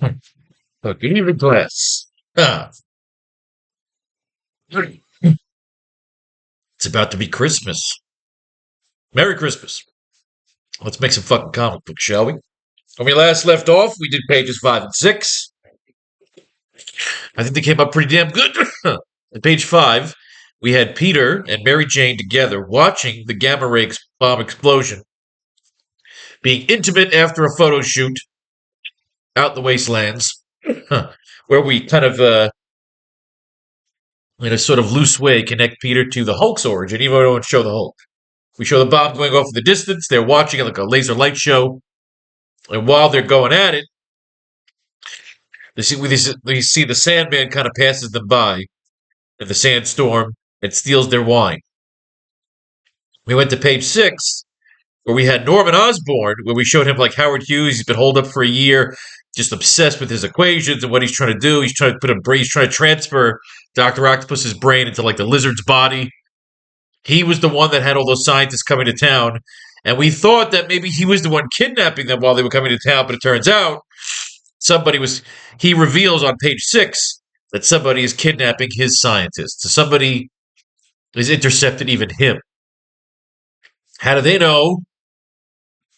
Good evening, class. Ah, it's about to be Christmas. Merry Christmas. Let's make some fucking comic books, shall we? When we last left off, we did pages 5 and 6. I think they came up pretty damn good. At page 5, we had Peter and Mary Jane together watching the gamma ray bomb explosion, being intimate after a photo shoot out in the wastelands, where we kind of, in a sort of loose way, connect Peter to the Hulk's origin, even though we don't show the Hulk. We show the bomb going off in the distance. They're watching it like a laser light show. And while they're going at it, they see the Sandman kind of passes them by in the sandstorm and steals their wine. We went to page 6, where we had Norman Osborn, where we showed him like Howard Hughes. He's been holed up for a year, just obsessed with his equations and what he's trying to do. He's trying to transfer Dr. Octopus's brain into like the lizard's body. He was the one that had all those scientists coming to town, and we thought that maybe he was the one kidnapping them while they were coming to town, but it turns out he reveals on page 6 that somebody is kidnapping his scientists. So somebody has intercepted even him. How do they know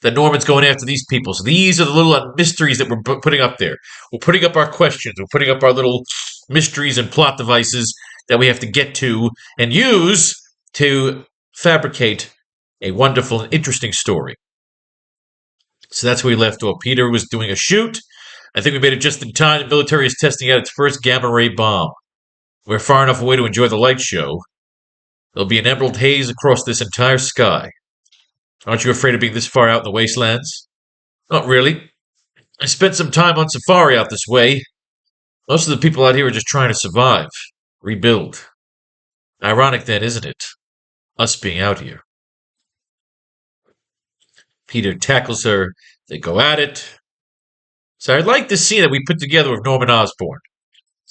that Norman's going after these people? So these are the little mysteries that we're putting up there. We're putting up our questions. We're putting up our little mysteries and plot devices that we have to get to and use to fabricate a wonderful and interesting story. So that's where we left off. Peter was doing a shoot. I think we made it just in time. The military is testing out its first gamma ray bomb. We're far enough away to enjoy the light show. There'll be an emerald haze across this entire sky. Aren't you afraid of being this far out in the wastelands? Not really. I spent some time on safari out this way. Most of the people out here are just trying to survive, rebuild. Ironic then, isn't it? Us being out here. Peter tackles her. They go at it. So I like the scene that we put together with Norman Osborn.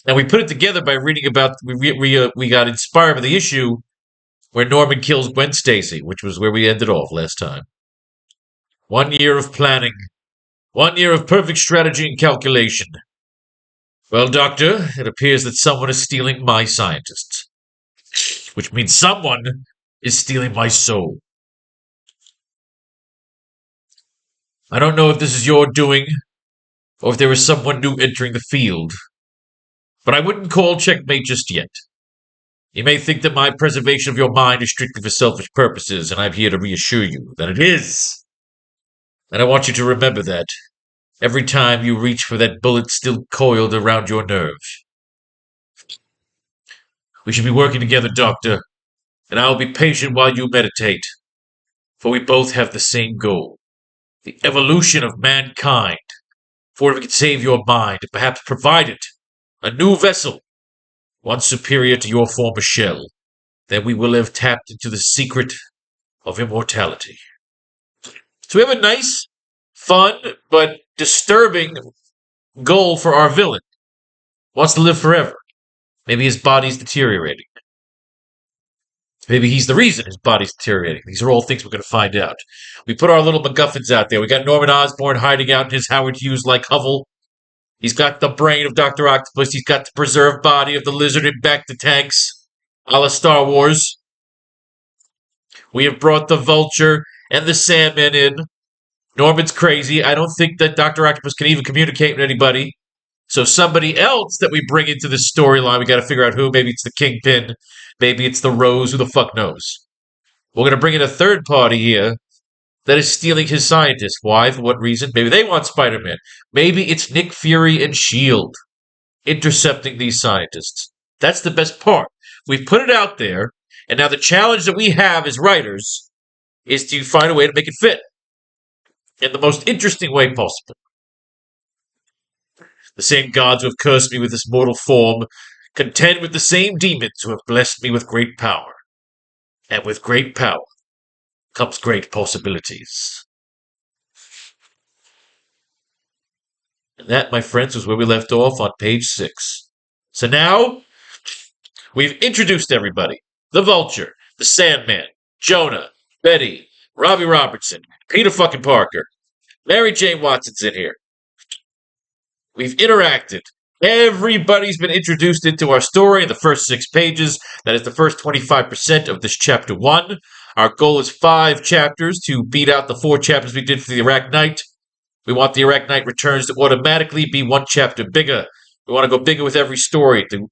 And we put it together by reading about, we got inspired by the issue where Norman kills Gwen Stacy, which was where we ended off last time. 1 year of planning. 1 year of perfect strategy and calculation. Well, Doctor, it appears that someone is stealing my scientists. Which means someone is stealing my soul. I don't know if this is your doing, or if there is someone new entering the field. But I wouldn't call checkmate just yet. You may think that my preservation of your mind is strictly for selfish purposes, and I'm here to reassure you that it is. And I want you to remember that every time you reach for that bullet still coiled around your nerve. We should be working together, Doctor, and I will be patient while you meditate, for we both have the same goal, the evolution of mankind. For if we can save your mind and perhaps provide it a new vessel, one superior to your former shell, then we will have tapped into the secret of immortality. So we have a nice, fun, but disturbing goal for our villain. Wants to live forever. Maybe his body's deteriorating. Maybe he's the reason his body's deteriorating. These are all things we're going to find out. We put our little MacGuffins out there. We got Norman Osborn hiding out in his Howard Hughes-like hovel. He's got the brain of Dr. Octopus. He's got the preserved body of the lizard in back to tanks, a la Star Wars. We have brought the Vulture and the Sandman in. Norman's crazy. I don't think that Dr. Octopus can even communicate with anybody. So somebody else that we bring into this storyline, we got to figure out who. Maybe it's the Kingpin. Maybe it's the Rose. Who the fuck knows? We're going to bring in a third party here that is stealing his scientists. Why? For what reason? Maybe they want Spider-Man. Maybe it's Nick Fury and S.H.I.E.L.D. intercepting these scientists. That's the best part. We've put it out there, and now the challenge that we have as writers is to find a way to make it fit in the most interesting way possible. The same gods who have cursed me with this mortal form contend with the same demons who have blessed me with great power. And with great power comes great possibilities. And that, my friends, was where we left off on page 6. So now, we've introduced everybody. The Vulture, the Sandman, Jonah, Betty, Robbie Robertson, Peter fucking Parker. Mary Jane Watson's in here. We've interacted. Everybody's been introduced into our story in the first 6 pages. That is the first 25% of this chapter 1. Our goal is 5 chapters to beat out the 4 chapters we did for the AracKnight. We want the AracKnight Returns to automatically be 1 chapter bigger. We want to go bigger with every story to,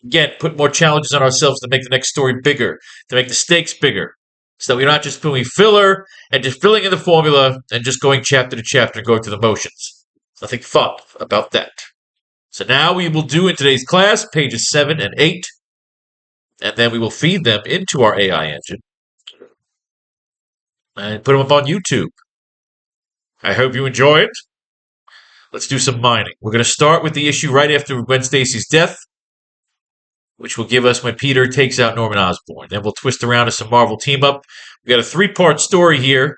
again, put more challenges on ourselves to make the next story bigger, to make the stakes bigger, so that we're not just doing filler and just filling in the formula and just going chapter to chapter and going through the motions. Nothing fun about that. So now we will do in today's class pages 7 and 8, and then we will feed them into our AI engine and put them up on YouTube. I hope you enjoy it. Let's do some mining. We're going to start with the issue right after Gwen Stacy's death, which will give us when Peter takes out Norman Osborn. Then we'll twist around to some Marvel team-up. We got a 3-part story here.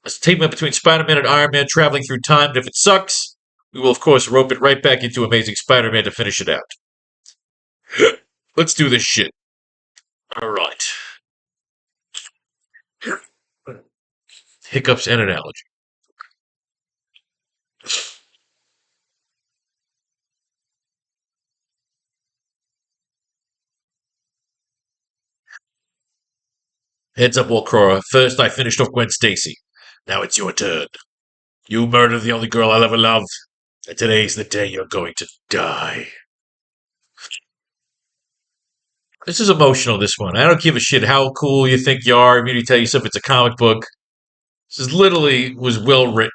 A team-up between Spider-Man and Iron Man traveling through time, and if it sucks, we will, of course, rope it right back into Amazing Spider-Man to finish it out. Let's do this shit. All right. Hiccups and analogy. Heads up, Walcrora. First, I finished off Gwen Stacy. Now it's your turn. You murdered the only girl I'll ever love, and today's the day you're going to die. This is emotional, this one. I don't give a shit how cool you think you are. Immediately tell yourself it's a comic book. This is literally was well written.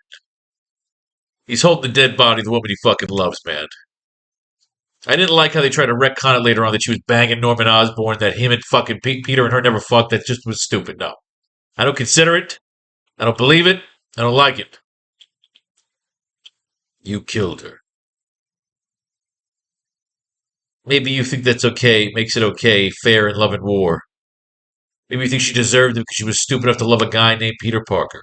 He's holding the dead body of the woman he fucking loves, man. I didn't like how they tried to retcon it later on that she was banging Norman Osborn, that him and fucking Peter and her never fucked. That just was stupid. No. I don't consider it. I don't believe it. I don't like it. You killed her. Maybe you think that's okay, makes it okay, fair in love and war. Maybe you think she deserved it because she was stupid enough to love a guy named Peter Parker.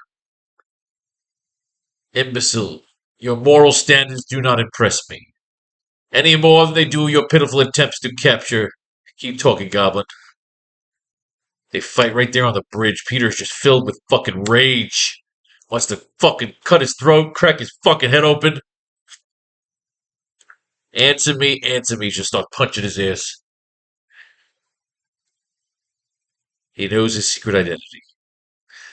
Imbecile. Your moral standards do not impress me. Any more than they do your pitiful attempts to capture. Keep talking, Goblin. They fight right there on the bridge. Peter's just filled with fucking rage. Wants to fucking cut his throat, crack his fucking head open. Answer me. Just start punching his ass. He knows his secret identity.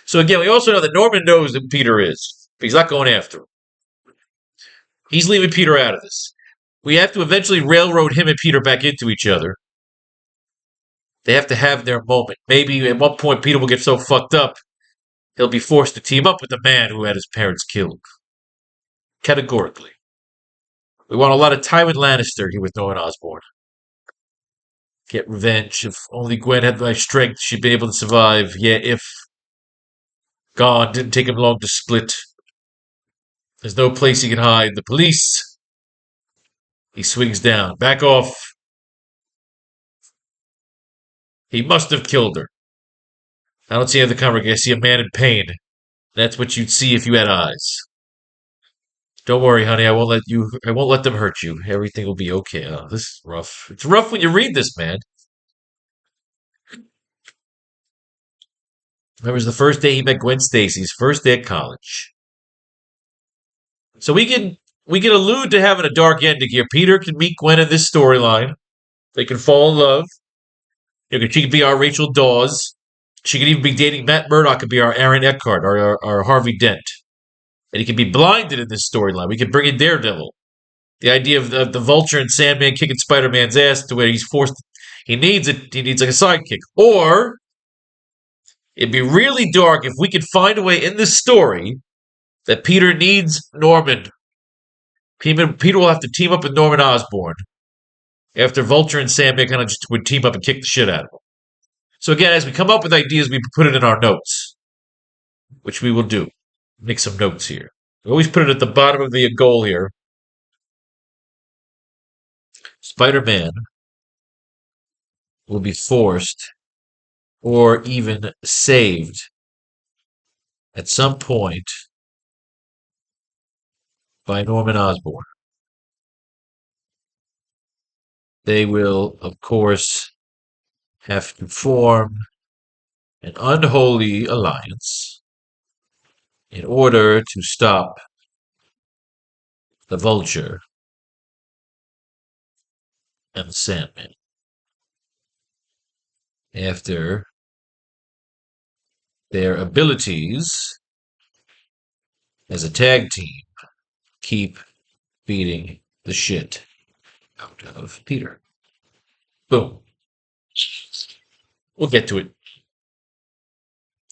So again, we also know that Norman knows that Peter is. But he's not going after him. He's leaving Peter out of this. We have to eventually railroad him and Peter back into each other. They have to have their moment. Maybe at one point Peter will get so fucked up, he'll be forced to team up with the man who had his parents killed. Categorically. We want a lot of Tywin Lannister here with Norman Osborn. Get revenge. If only Gwen had my strength, she'd be able to survive. Yeah, if. Gone. Didn't take him long to split. There's no place he can hide. The police. He swings down. Back off. He must have killed her. I don't see any of the congregation. I see a man in pain. That's what you'd see if you had eyes. Don't worry, honey. I won't let them hurt you. Everything will be okay. Oh, this is rough. It's rough when you read this, man. It was the first day he met Gwen Stacy's first day at college. So we can allude to having a dark ending here. Peter can meet Gwen in this storyline. They can fall in love. She could be our Rachel Dawes. She could even be dating Matt Murdock. Could be our Aaron Eckhart or our Harvey Dent. And he can be blinded in this storyline. We can bring in Daredevil. The idea of the Vulture and Sandman kicking Spider-Man's ass to where he's forced. He needs it. He needs like a sidekick. Or it'd be really dark if we could find a way in this story that Peter needs Norman. Peter will have to team up with Norman Osborn after Vulture and Sandman kind of just would team up and kick the shit out of him. So again, as we come up with ideas, we put it in our notes, which we will do. Make some notes here. We always put it at the bottom of the goal here. Spider-Man will be forced or even saved at some point by Norman Osborn. They will, of course, have to form an unholy alliance in order to stop the Vulture, and the Sandman. After their abilities as a tag team keep beating the shit out of Peter. Boom. We'll get to it.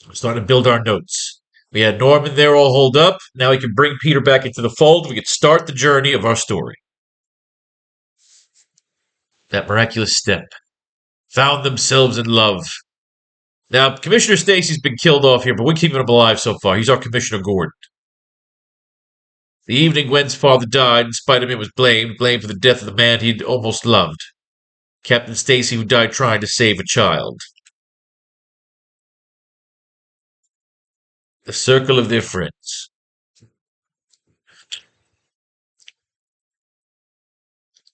We're starting to build our notes. We had Norman there all holed up. Now we can bring Peter back into the fold. We can start the journey of our story. That miraculous step. Found themselves in love. Now, Commissioner Stacy's been killed off here, but we're keeping him alive so far. He's our Commissioner Gordon. The evening Gwen's father died, and Spider-Man was blamed for the death of the man he'd almost loved. Captain Stacy, who died trying to save a child. The circle of their friends.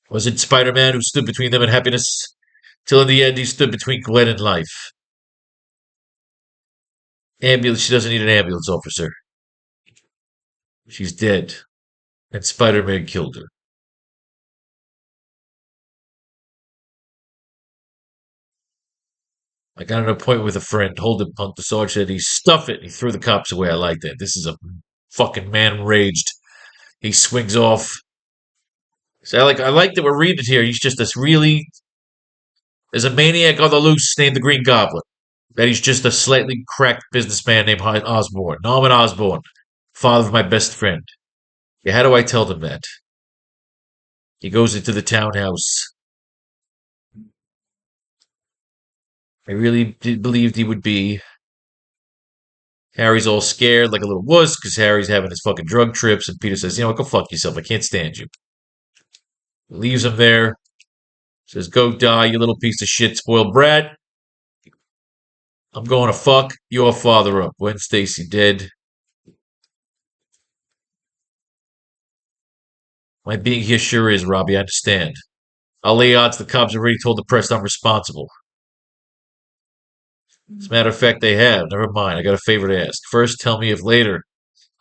Was it Spider-Man who stood between them and happiness? Till in the end he stood between Gwen and life. Ambulance, she doesn't need an ambulance officer. She's dead. And Spider-Man killed her. I got an appointment with a friend. Hold it, punk. The sergeant said he stuff it. He threw the cops away. I like that. This is a fucking man enraged. He swings off. So I like that we're reading it here. He's just this really, there's a maniac on the loose named the Green Goblin. That he's just a slightly cracked businessman named Osborn. Norman Osborn. Father of my best friend. Yeah, how do I tell them that? He goes into the townhouse. I really believed he would be. Harry's all scared like a little wuss because Harry's having his fucking drug trips, and Peter says, go fuck yourself. I can't stand you. Leaves him there. Says, go die, you little piece of shit, spoiled brat. I'm going to fuck your father up. Gwen Stacy dead. My being here sure is, Robbie, I understand. I'll lay odds the cops have already told the press I'm responsible. As a matter of fact, they have. Never mind, I got a favor to ask. First, tell me if later.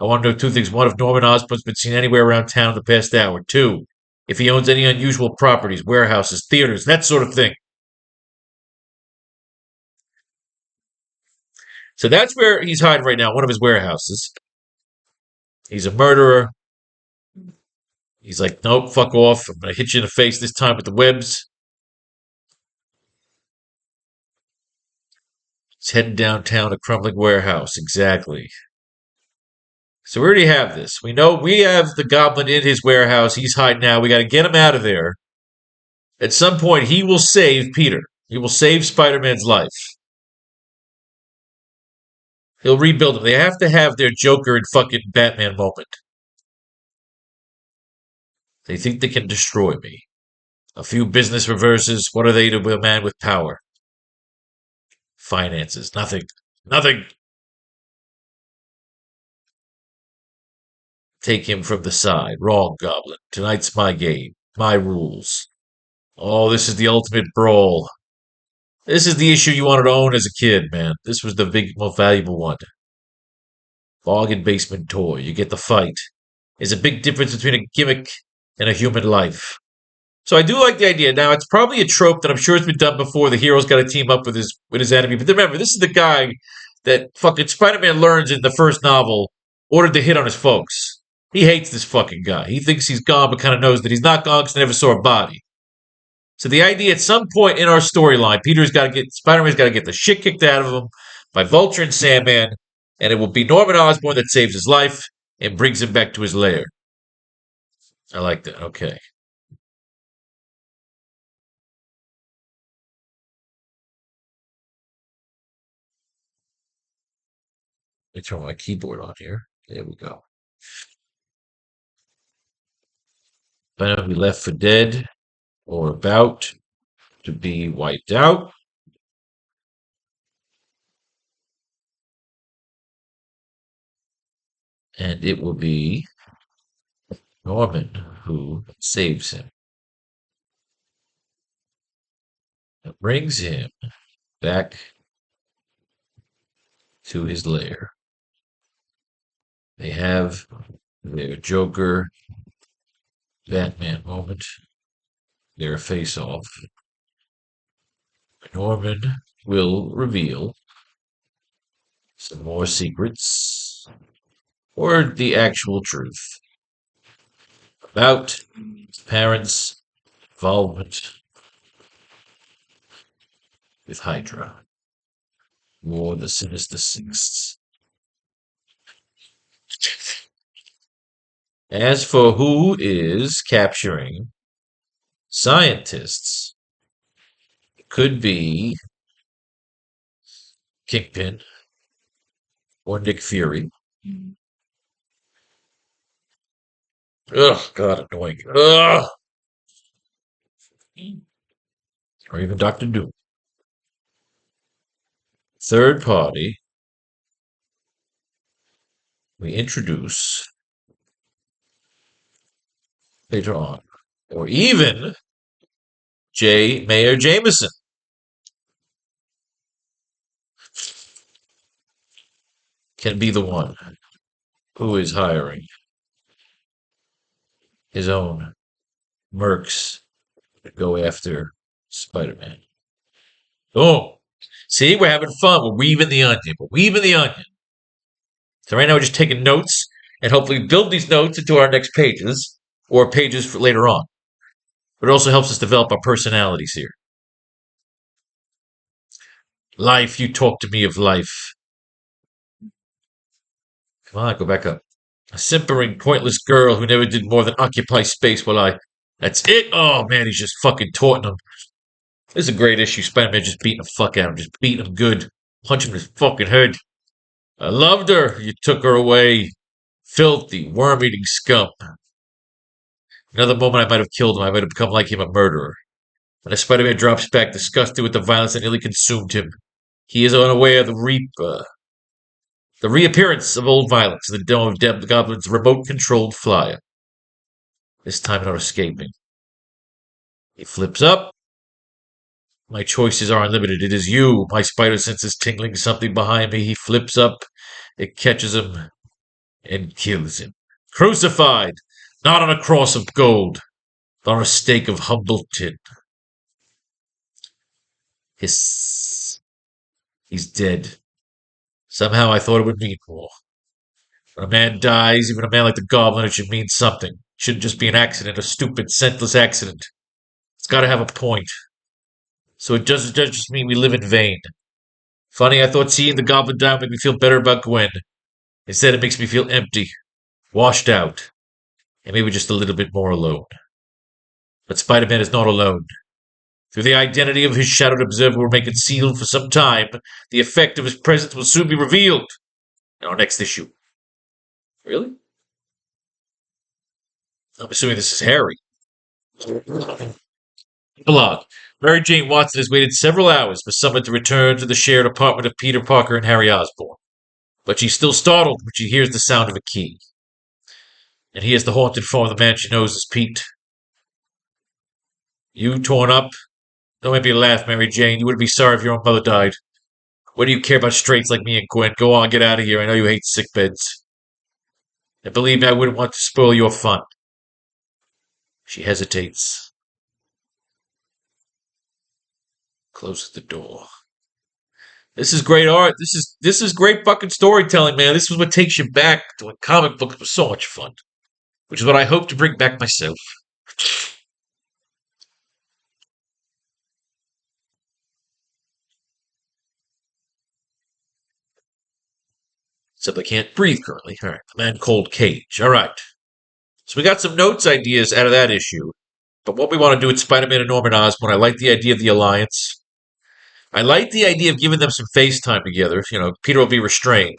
I want to know two things. One, if Norman Osborn's been seen anywhere around town in the past hour. Two, if he owns any unusual properties, warehouses, theaters, that sort of thing. So that's where he's hiding right now, one of his warehouses. He's a murderer. He's like, nope, fuck off. I'm going to hit you in the face this time with the webs. He's heading downtown to crumbling warehouse. Exactly. So we already have this. We know we have the goblin in his warehouse. He's hiding now. We got to get him out of there. At some point, he will save Peter. He will save Spider-Man's life. He'll rebuild him. They have to have their Joker and fucking Batman moment. They think they can destroy me. A few business reverses. What are they to a man with power? Finances. Nothing. Nothing. Take him from the side. Wrong, Goblin. Tonight's my game. My rules. Oh, this is the ultimate brawl. This is the issue you wanted to own as a kid, man. This was the big, most valuable one. Bargain basement toy. You get the fight. There's a big difference between a gimmick and a human life. So I do like the idea. Now, it's probably a trope that I'm sure it's been done before. The hero's got to team up with his enemy. But remember, this is the guy that fucking Spider-Man learns in the first novel ordered to hit on his folks. He hates this fucking guy. He thinks he's gone, but kind of knows that he's not gone because he never saw a body. So the idea at some point in our storyline, Spider-Man's got to get the shit kicked out of him by Vulture and Sandman, and it will be Norman Osborn that saves his life and brings him back to his lair. I like that. Okay. Let me turn my keyboard on here. There we go. Spider-Man be left for dead or about to be wiped out. And it will be Norman who saves him. It brings him back to his lair. They have their Joker Batman moment. Their face off. Norman will reveal some more secrets or the actual truth about his parents' involvement with Hydra or the Sinister Six. As for who is capturing scientists, it could be Kingpin or Nick Fury. Ugh, God, annoying. Ugh! Or even Doctor Doom. Third party, we introduce later on. Or even Mayor Jameson. Can be the one who is hiring his own mercs to go after Spider-Man. Oh, see, we're having fun. We're weaving the onion. We're weaving the onion. So right now we're just taking notes and hopefully build these notes into our next pages or pages for later on. But it also helps us develop our personalities here. Life, you talk to me of life. Come on, go back up. A simpering, pointless girl who never did more than occupy space while I... That's it? Oh, man, he's just fucking taunting him. This is a great issue. Spider-Man just beating the fuck out of him. Just beating him good. Punching him in his fucking head. I loved her. You took her away. Filthy, worm-eating scum. Another moment I might have killed him. I might have become like him, a murderer. When a Spider-Man drops back, disgusted with the violence that nearly consumed him, he is unaware of the reappearance of old violence in the dome of the Goblin's remote-controlled flyer. This time not escaping. He flips up. My choices are unlimited. It is you. My spider sense is tingling something behind me. He flips up. It catches him and kills him. Crucified, not on a cross of gold, but on a stake of humble tin. Hiss. He's dead. Somehow I thought it would mean more. When a man dies, even a man like the Goblin, it should mean something. It shouldn't just be an accident, a stupid, senseless accident. It's got to have a point. So it doesn't just mean we live in vain. Funny, I thought seeing the Goblin die would make me feel better about Gwen. Instead, it makes me feel empty, washed out, and maybe just a little bit more alone. But Spider-Man is not alone. Through the identity of his shadowed observer will make it sealed for some time, the effect of his presence will soon be revealed in our next issue. Really? I'm assuming this is Harry. Epilogue. Mary Jane Watson has waited several hours for someone to return to the shared apartment of Peter Parker and Harry Osborn. But she's still startled when she hears the sound of a key. And he is the haunted form of the man she knows as Pete. You torn up? Don't make me laugh, Mary Jane. You wouldn't be sorry if your own mother died. What do you care about straights like me and Gwen? Go on, get out of here. I know you hate sick beds. And believe me, I wouldn't want to spoil your fun. She hesitates. Closes the door. This is great art. This is great fucking storytelling, man. This is what takes you back to when comic books were so much fun. Which is what I hope to bring back myself. Except I can't breathe currently. All right, the man cold cage. All right. So we got some notes ideas out of that issue. But what we want to do with Spider-Man and Norman Osborn, I like the idea of the alliance. I like the idea of giving them some face time together. You know, Peter will be restrained.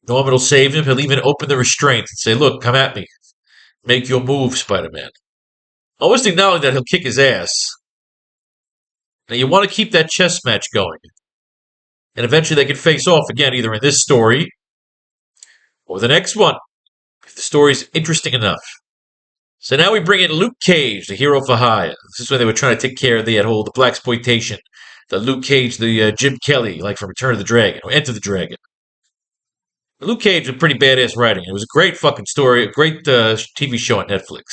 Norman will save him. He'll even open the restraint and say, look, come at me. Make your move, Spider-Man. Almost acknowledge that he'll kick his ass. Now, you want to keep that chess match going. And eventually they can face off again, either in this story or the next one, if the story's interesting enough. So now we bring in Luke Cage, the hero for hire. This is when they were trying to take care of the blaxploitation. The Luke Cage, the Jim Kelly, like from Return of the Dragon, or Enter the Dragon. Luke Cage was pretty badass writing. It was a great fucking story, a great TV show on Netflix.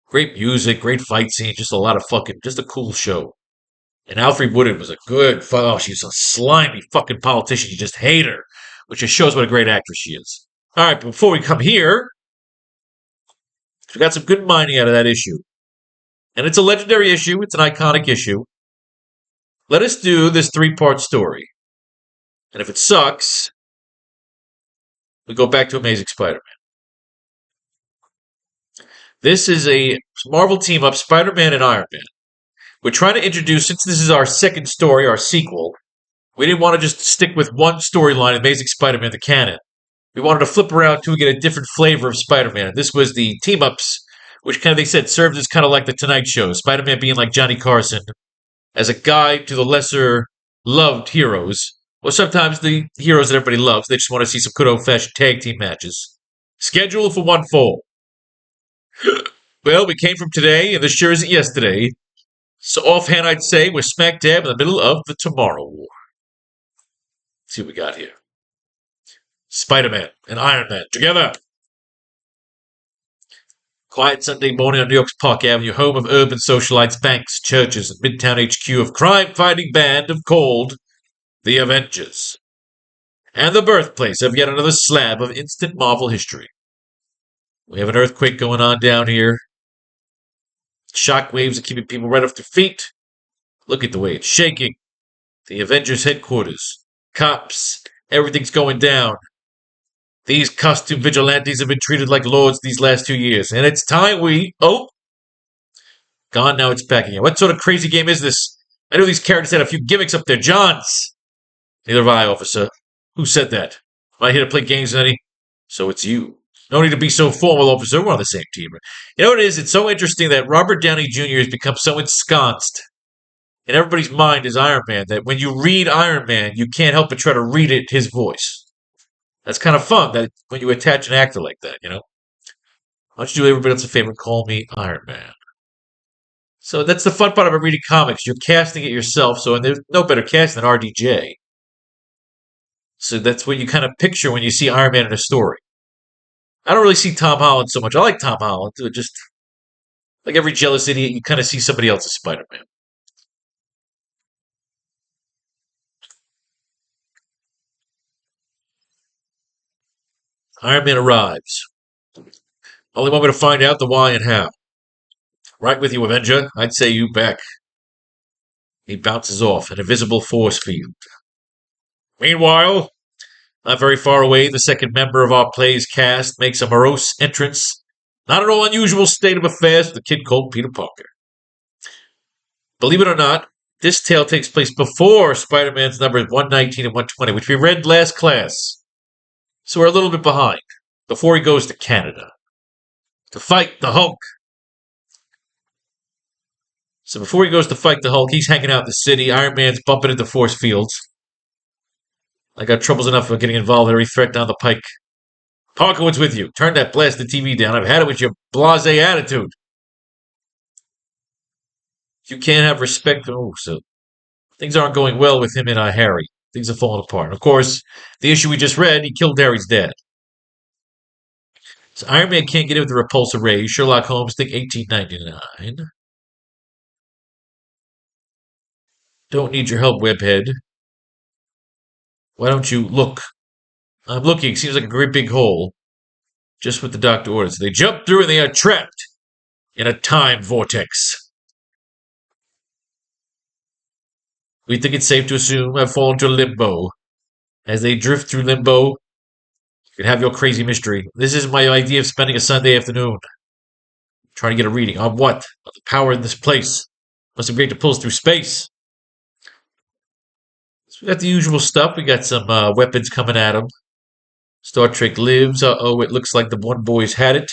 Great music, great fight scenes, just a lot of fucking, just a cool show. And Alfre Woodard was a good, oh, she's a slimy fucking politician. You just hate her, which just shows what a great actress she is. All right, but before we come here, we got some good mining out of that issue. And it's a legendary issue, it's an iconic issue. Let us do this 3-part story. And if it sucks, we go back to Amazing Spider-Man. This is a Marvel team-up, Spider-Man and Iron Man. We're trying to introduce, since this is our second story, our sequel, we didn't want to just stick with one storyline, Amazing Spider-Man, the canon. We wanted to flip around to get a different flavor of Spider-Man. This was the team-ups, which kind of, they said, served as kind of like the Tonight Show. Spider-Man being like Johnny Carson, as a guide to the lesser-loved heroes, or sometimes the heroes that everybody loves. They just want to see some good old-fashioned tag team matches. Scheduled for one fall. Well, we came from today, and this sure isn't yesterday. So offhand, I'd say we're smack dab in the middle of the tomorrow. Let's see what we got here. Spider-Man and Iron Man together. Quiet Sunday morning on New York's Park Avenue, home of urban socialites, banks, churches, and Midtown HQ of crime-fighting band of called the Avengers. And the birthplace of yet another slab of instant Marvel history. We have an earthquake going on down here. Shockwaves are keeping people right off their feet. Look at the way it's shaking. The Avengers headquarters. Cops. Everything's going down. These costume vigilantes have been treated like lords these last 2 years. And it's time we... Oh! Gone, now it's back again. What sort of crazy game is this? I know these characters had a few gimmicks up their johns. Neither have I, officer. Who said that? Am I here to play games, Eddie? So it's you. No need to be so formal, officer. We're on the same team. You know what it is? It's so interesting that Robert Downey Jr. has become so ensconced in everybody's mind as Iron Man that when you read Iron Man, you can't help but try to read it his voice. That's kind of fun that when you attach an actor like that, you know? Why don't you do everybody else a favor and call me Iron Man? So that's the fun part about reading comics. You're casting it yourself, and there's no better cast than RDJ. So that's what you kind of picture when you see Iron Man in a story. I don't really see Tom Holland so much. I like Tom Holland. Just like every jealous idiot, you kind of see somebody else's Spider-Man. Iron Man arrives. Only want me to find out the why and how. Right with you, Avenger. I'd say you back. He bounces off, an invisible force field. Meanwhile, not very far away, the second member of our play's cast makes a morose entrance. Not at all unusual state of affairs for the kid called Peter Parker. Believe it or not, this tale takes place before Spider-Man's numbers 119 and 120, which we read last class. So we're a little bit behind, before he goes to Canada to fight the Hulk. So before he goes to fight the Hulk, he's hanging out in the city. Iron Man's bumping into force fields. I got troubles enough with getting involved in every threat down the pike. Parker, what's with you? Turn that blasted TV down. I've had it with your blasé attitude. You can't have respect. Oh, so things aren't going well with him and Harry. Things are falling apart. Of course, the issue we just read, he killed Harry's dad. So Iron Man can't get in with the repulsor rays. Sherlock Holmes, think 1899. Don't need your help, Webhead. Why don't you look? I'm looking. Seems like a great big hole. Just what the doctor orders. They jump through and they are trapped in a time vortex. We think it's safe to assume I've fallen to limbo. As they drift through limbo, you can have your crazy mystery. This is my idea of spending a Sunday afternoon. Trying to get a reading. On what? On the power in this place. Must be great to pull us through space. So we got the usual stuff. We got some weapons coming at them. Star Trek lives. Uh-oh, it looks like the one boy's had it.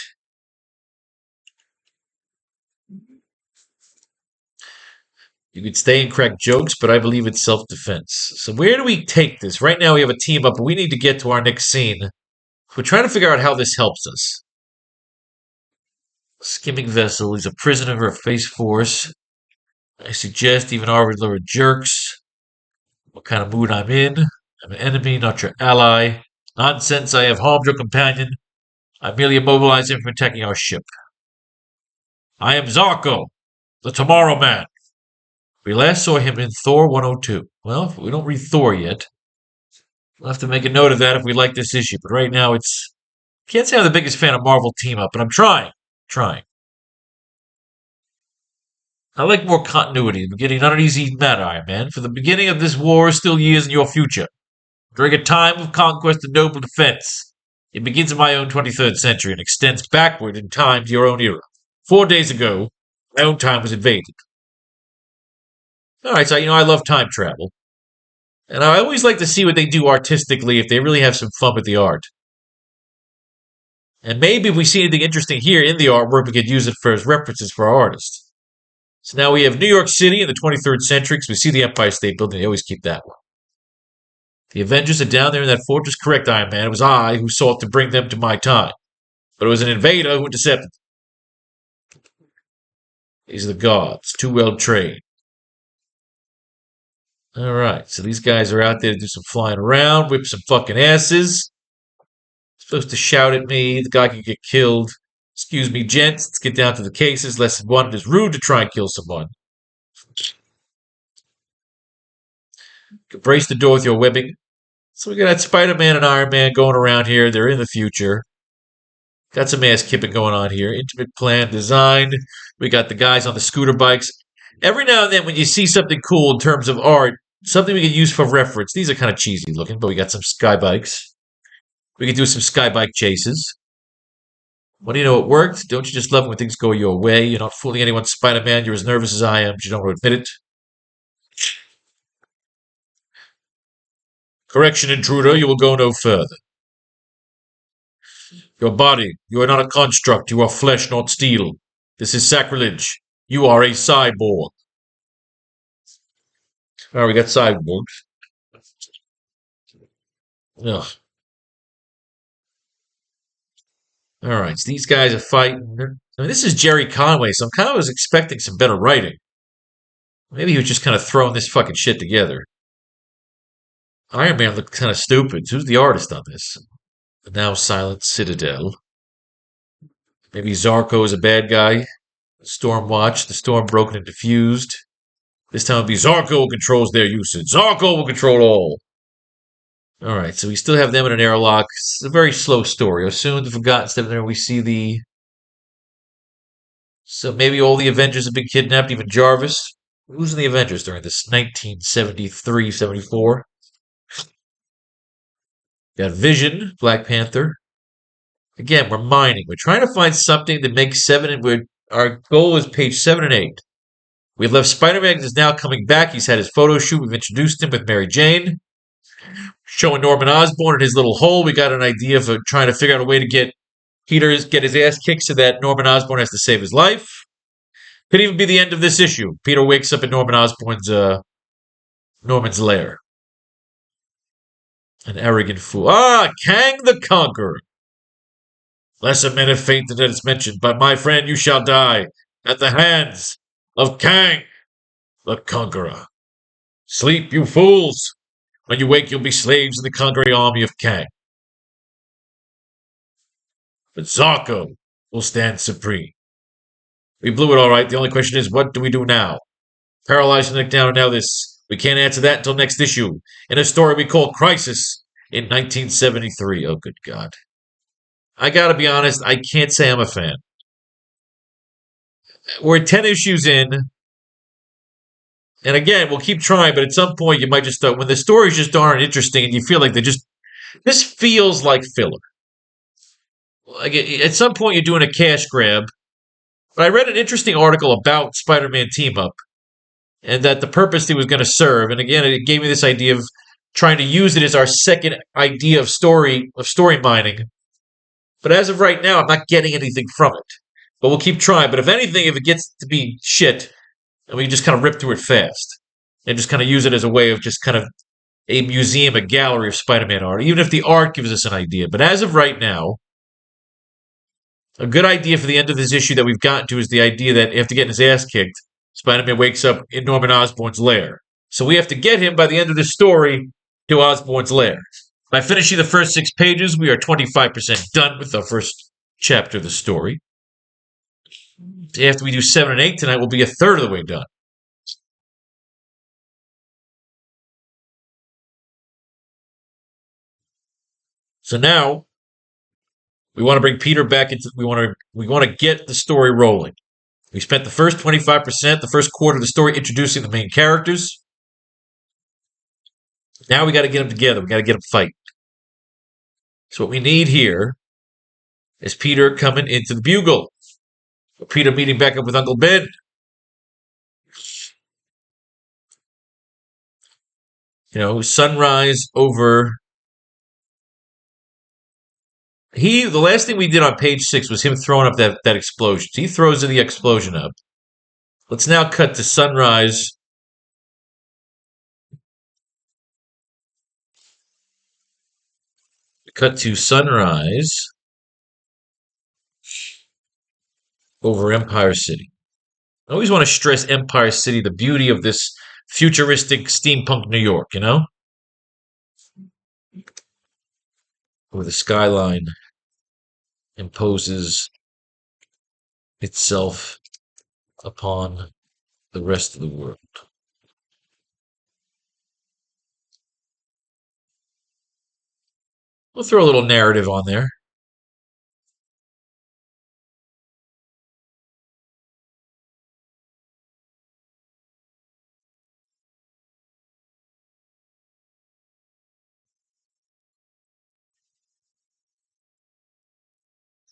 You could stay and crack jokes, but I believe it's self-defense. So where do we take this? Right now we have a team up, but we need to get to our next scene. We're trying to figure out how this helps us. Skimming vessel. He's a prisoner of a face force. I suggest even our lower jerks. What kind of mood I'm in. I'm an enemy, not your ally. Nonsense, I have harmed your companion. I merely immobilized him for attacking our ship. I am Zarko, the Tomorrow Man. We last saw him in Thor 102. Well, we don't read Thor yet. We'll have to make a note of that if we like this issue. But right now, it's... Can't say I'm the biggest fan of Marvel team-up, but I'm trying. Trying. I like more continuity. The beginning, not an easy matter, Iron Man. For the beginning of this war is still years in your future. During a time of conquest and noble defense. It begins in my own 23rd century and extends backward in time to your own era. 4 days ago, my own time was invaded. Alright, so, I love time travel. And I always like to see what they do artistically if they really have some fun with the art. And maybe if we see anything interesting here in the artwork, we could use it for as references for our artists. So now we have New York City in the 23rd century, because we see the Empire State Building. They always keep that one. The Avengers are down there in that fortress. Correct, Iron Man. It was I who sought to bring them to my time. But it was an invader who intercepted them. These are the gods, too well trained. Alright, so these guys are out there to do some flying around, whip some fucking asses. Supposed to shout at me, the guy can get killed. Excuse me, gents, let's get down to the cases. Lesson 1, it is rude to try and kill someone. Brace the door with your webbing. So we got that Spider-Man and Iron Man going around here. They're in the future. Got some ass kipping going on here. Intimate plan, design. We got the guys on the scooter bikes. Every now and then when you see something cool in terms of art, something we can use for reference. These are kind of cheesy looking, but we got some sky bikes. We can do some sky bike chases. When do you know it worked? Don't you just love it when things go your way? You're not fooling anyone, Spider-Man. You're as nervous as I am, but you don't want to admit it. Correction, intruder, you will go no further. Your body, you are not a construct. You are flesh, not steel. This is sacrilege. You are a cyborg. Alright, we got cyborgs. Ugh. Alright, so these guys are fighting. I mean, this is Jerry Conway, so I'm kind of was expecting some better writing. Maybe he was just kind of throwing this fucking shit together. Iron Man looked kind of stupid. Who's the artist on this? The now silent Citadel. Maybe Zarko is a bad guy. Stormwatch, the storm broken and diffused. This time it'll be Zarko who controls their usage. Zarko will control all. Alright, so we still have them in an airlock. It's a very slow story. Soon the Forgotten Step there we see the... So maybe all the Avengers have been kidnapped, even Jarvis. Who's in the Avengers during this 1973-74? Got Vision, Black Panther. Again, we're mining. We're trying to find something that makes 7 and our goal is page 7 and 8. We've left Spider-Man is now coming back. He's had his photo shoot. We've introduced him with Mary Jane. Showing Norman Osborn in his little hole. We got an idea for trying to figure out a way to get Peter get his ass kicked so that Norman Osborn has to save his life. Could even be the end of this issue. Peter wakes up in Norman Osborn's Norman's lair. An arrogant fool. Ah, Kang the Conqueror. Lesser men have fainted as mentioned, but my friend, you shall die at the hands of Kang the Conqueror. Sleep, you fools. When you wake, you'll be slaves in the conquering army of Kang. But Zarko will stand supreme. We blew it all right. The only question is, what do we do now? Paralyzed the neck down, and now this. We can't answer that until next issue. In a story we call Crisis in 1973. Oh, good God. I gotta be honest, I can't say I'm a fan. We're 10 issues in. And again, we'll keep trying, but at some point you might just start, when the stories just aren't interesting and you feel like this feels like filler. Like at some point you're doing a cash grab. But I read an interesting article about Spider-Man Team-Up and that the purpose it was going to serve. And again, it gave me this idea of trying to use it as our second idea of story mining. But as of right now, I'm not getting anything from it. But we'll keep trying. But if anything, if it gets to be shit, and we just kind of rip through it fast and just kind of use it as a way of just kind of a museum, a gallery of Spider-Man art, even if the art gives us an idea. But as of right now, a good idea for the end of this issue that we've gotten to is the idea that after getting his ass kicked, Spider-Man wakes up in Norman Osborn's lair. So we have to get him by the end of the story to Osborn's lair. By finishing the first 6 pages, we are 25% done with the first chapter of the story. After we do 7 and 8 tonight, we'll be a third of the way done. So now we want to bring Peter back into. We want to get the story rolling. We spent the first 25%, the first quarter of the story, introducing the main characters. Now we got to get them together. We got to get them fighting. So what we need here is Peter coming into the Bugle. Peter meeting back up with Uncle Ben. Sunrise over. The last thing we did on page 6 was him throwing up that explosion. He throws the explosion up. Let's now cut to sunrise. Cut to sunrise over Empire City. I always want to stress Empire City, the beauty of this futuristic steampunk New York, where the skyline imposes itself upon the rest of the world. We'll throw a little narrative on there.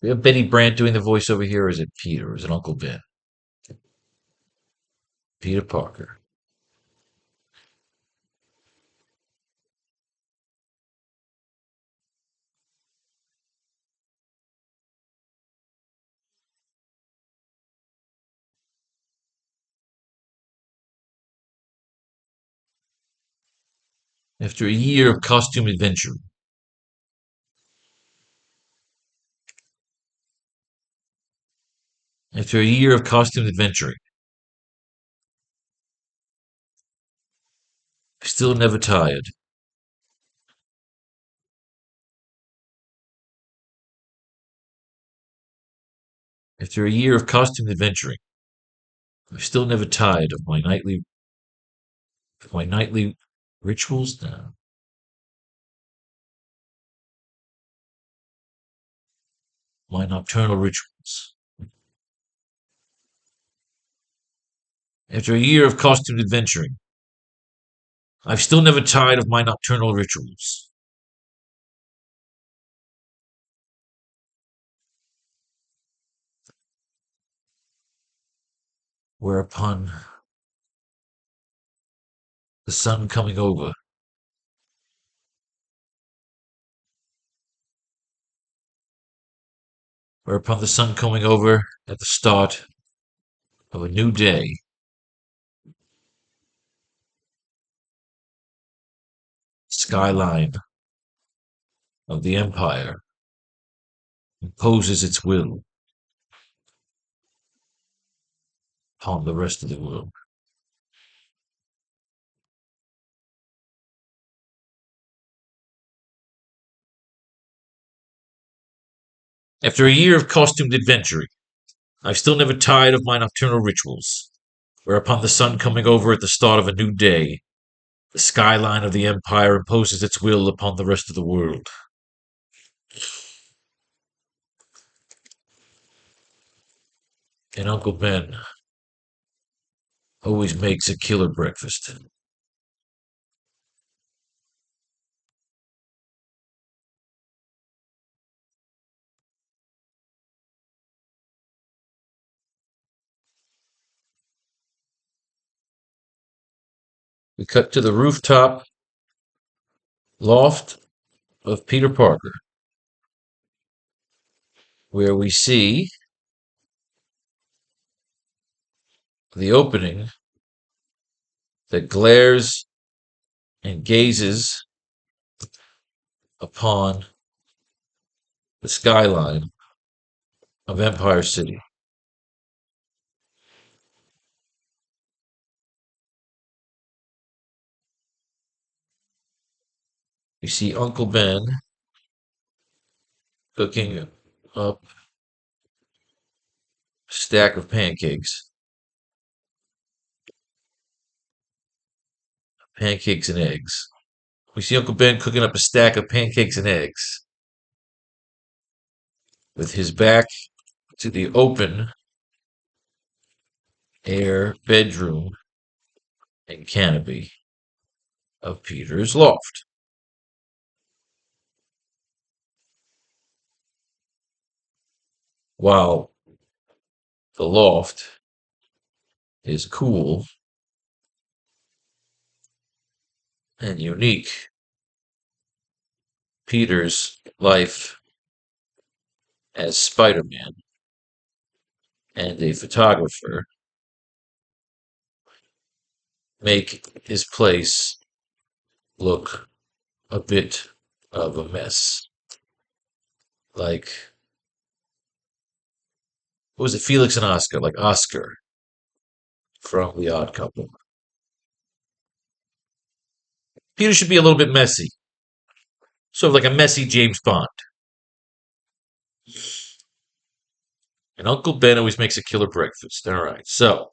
We have Betty Brant doing the voiceover here, or is it Peter, or is it Uncle Ben? Peter Parker. After a year of costume adventure. After a year of costume adventuring. Still never tired. After a year of costume adventuring, I'm still never tired of my nightly rituals now. My nocturnal rituals. After a year of costume adventuring, I've still never tired of my nocturnal rituals. Whereupon the sun coming over, at the start of a new day, skyline of the Empire imposes its will upon the rest of the world. After a year of costumed adventuring, I've still never tired of my nocturnal rituals, whereupon the sun coming over at the start of a new day, the skyline of the Empire imposes its will upon the rest of the world. And Uncle Ben always makes a killer breakfast. We cut to the rooftop loft of Peter Parker, where we see the opening that glares and gazes upon the skyline of Empire City. You see Uncle Ben cooking up a stack of pancakes. Pancakes and eggs. We see Uncle Ben cooking up a stack of pancakes and eggs with his back to the open air bedroom and canopy of Peter's loft. While the loft is cool and unique, Peter's life as Spider-Man and a photographer make his place look a bit of a mess. Like, what was it, Felix and Oscar? Like Oscar from The Odd Couple. Peter should be a little bit messy. Sort of like a messy James Bond. And Uncle Ben always makes a killer breakfast. All right, so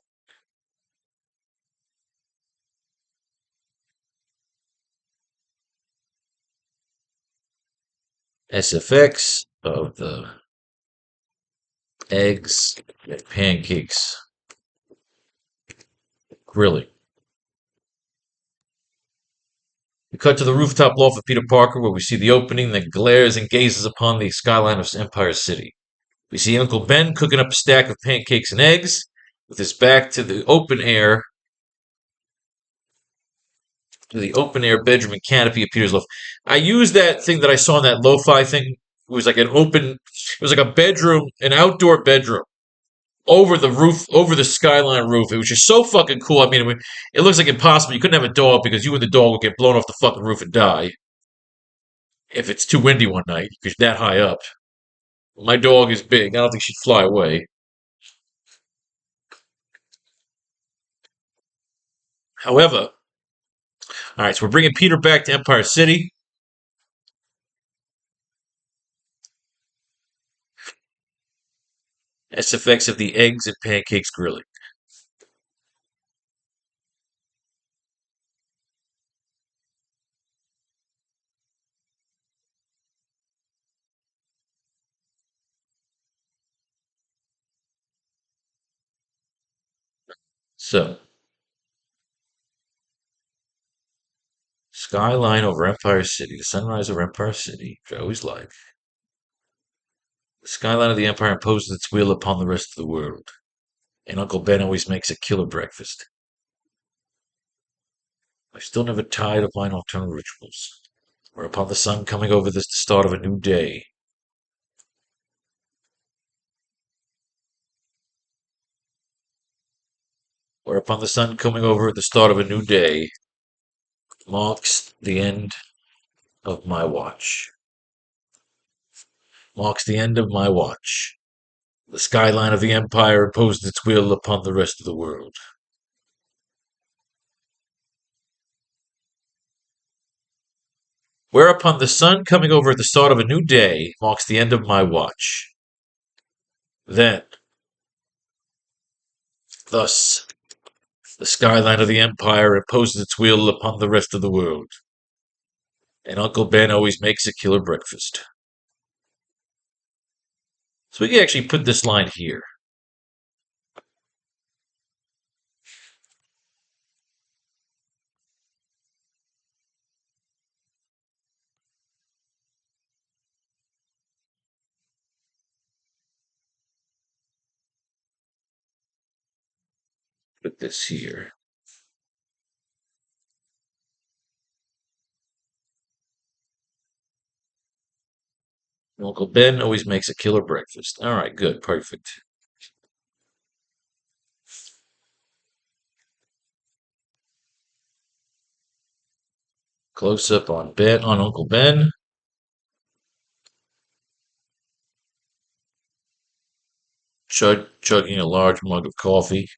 SFX of the eggs and pancakes grilling. We cut to the rooftop loft of Peter Parker, where we see the opening that glares and gazes upon the skyline of Empire City. We see Uncle Ben cooking up a stack of pancakes and eggs with his back to the open air bedroom and canopy of Peter's loft. I used that thing that I saw in that lo-fi thing. It was like it was like a bedroom, an outdoor bedroom over the roof, over the skyline roof. It was just so fucking cool. I mean, it looks like impossible. You couldn't have a dog because you and the dog would get blown off the fucking roof and die if it's too windy one night because you're that high up. My dog is big. I don't think she'd fly away. However, all right, so we're bringing Peter back to Empire City. SFX of the eggs and pancakes grilling. So, skyline over Empire City, the sunrise over Empire City, which I always like. The skyline of the Empire imposes its will upon the rest of the world, and Uncle Ben always makes a killer breakfast. I still never tired of my nocturnal rituals, whereupon the sun coming over this the start of a new day. Whereupon the sun coming over at the start of a new day marks the end of my watch. Marks the end of my watch. The skyline of the Empire imposed its will upon the rest of the world. Whereupon the sun coming over at the start of a new day marks the end of my watch. Then, thus, the skyline of the Empire imposes its will upon the rest of the world. And Uncle Ben always makes a killer breakfast. So we can actually put this line here. Put this here. Uncle Ben always makes a killer breakfast. All right, good, perfect. Close up on Uncle Ben. Chugging a large mug of coffee.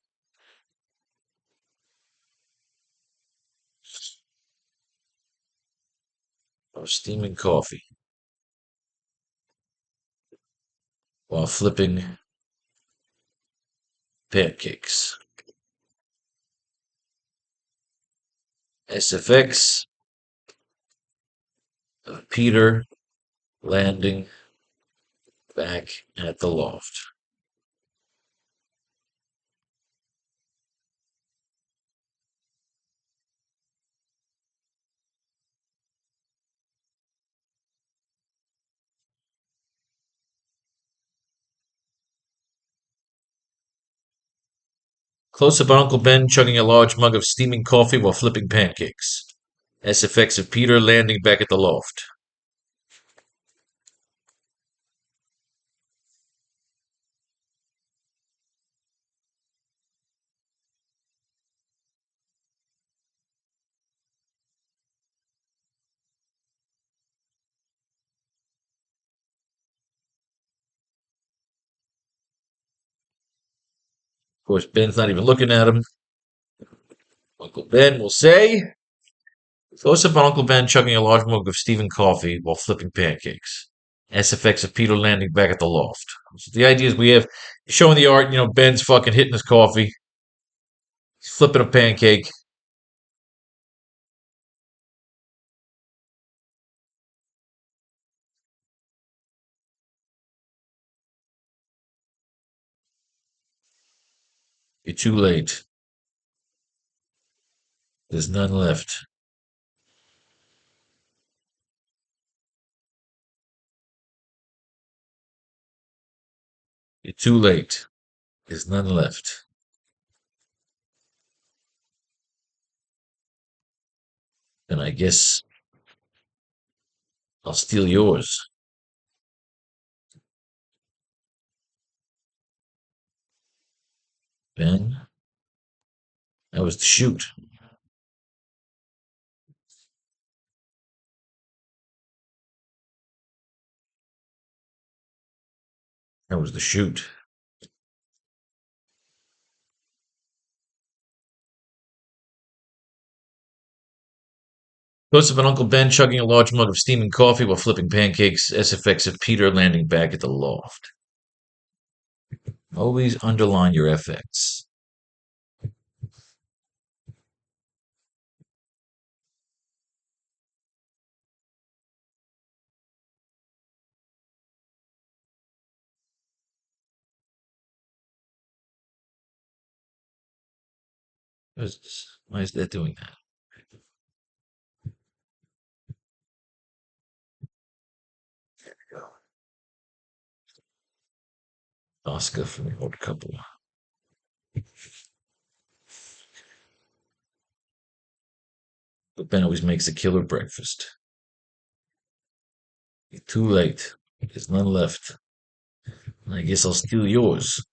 of steaming coffee while flipping pancakes. SFX of Peter landing back at the loft. Close up on Uncle Ben chugging a large mug of steaming coffee while flipping pancakes. SFX of Peter landing back at the loft. Of course, Ben's not even looking at him. Uncle Ben will say, close up on Uncle Ben chugging a large mug of steaming coffee while flipping pancakes. SFX of Peter landing back at the loft. So the idea is we have showing the art, Ben's fucking hitting his coffee. He's flipping a pancake. You're too late. There's none left. You're too late. There's none left. And I guess I'll steal yours. Ben, that was the shoot. That was the shoot. Joseph and Uncle Ben chugging a large mug of steaming coffee while flipping pancakes. SFX of Peter landing back at the loft. Always underline your FX. Why is that doing that? Oscar from the old couple. But Ben always makes a killer breakfast. You're too late. There's none left. I guess I'll steal yours.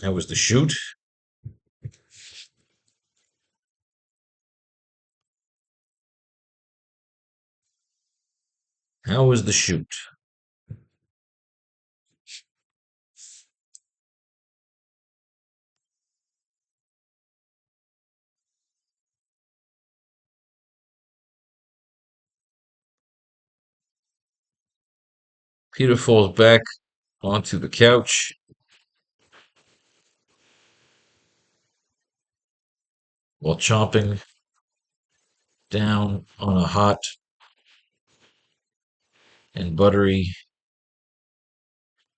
That was the shoot. How was the shoot? Peter falls back onto the couch. While chomping down on a hot and buttery,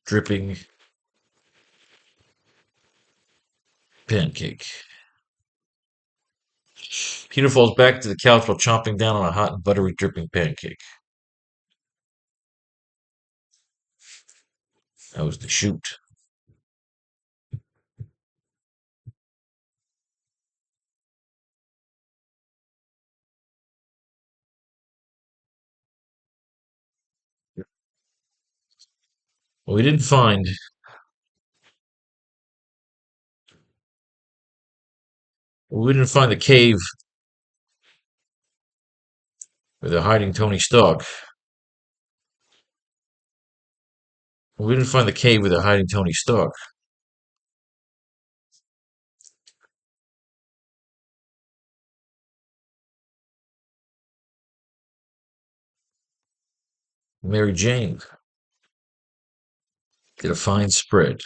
dripping pancake. Peter falls back to the couch while chomping down on a hot and buttery, dripping pancake. That was the shoot. Well, we didn't find the cave where they're hiding Tony Stark. We didn't find the cave where they're hiding Tony Stark. Mary Jane did a fine spread.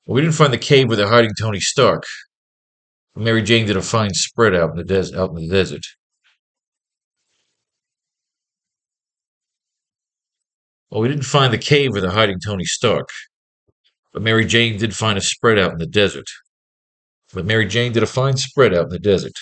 Well, we didn't find the cave where they're hiding Tony Stark. Mary Jane did a fine spread out in the desert. Well, we didn't find the cave where they're hiding Tony Stark. But Mary Jane did find a spread out in the desert. But Mary Jane did a fine spread out in the desert.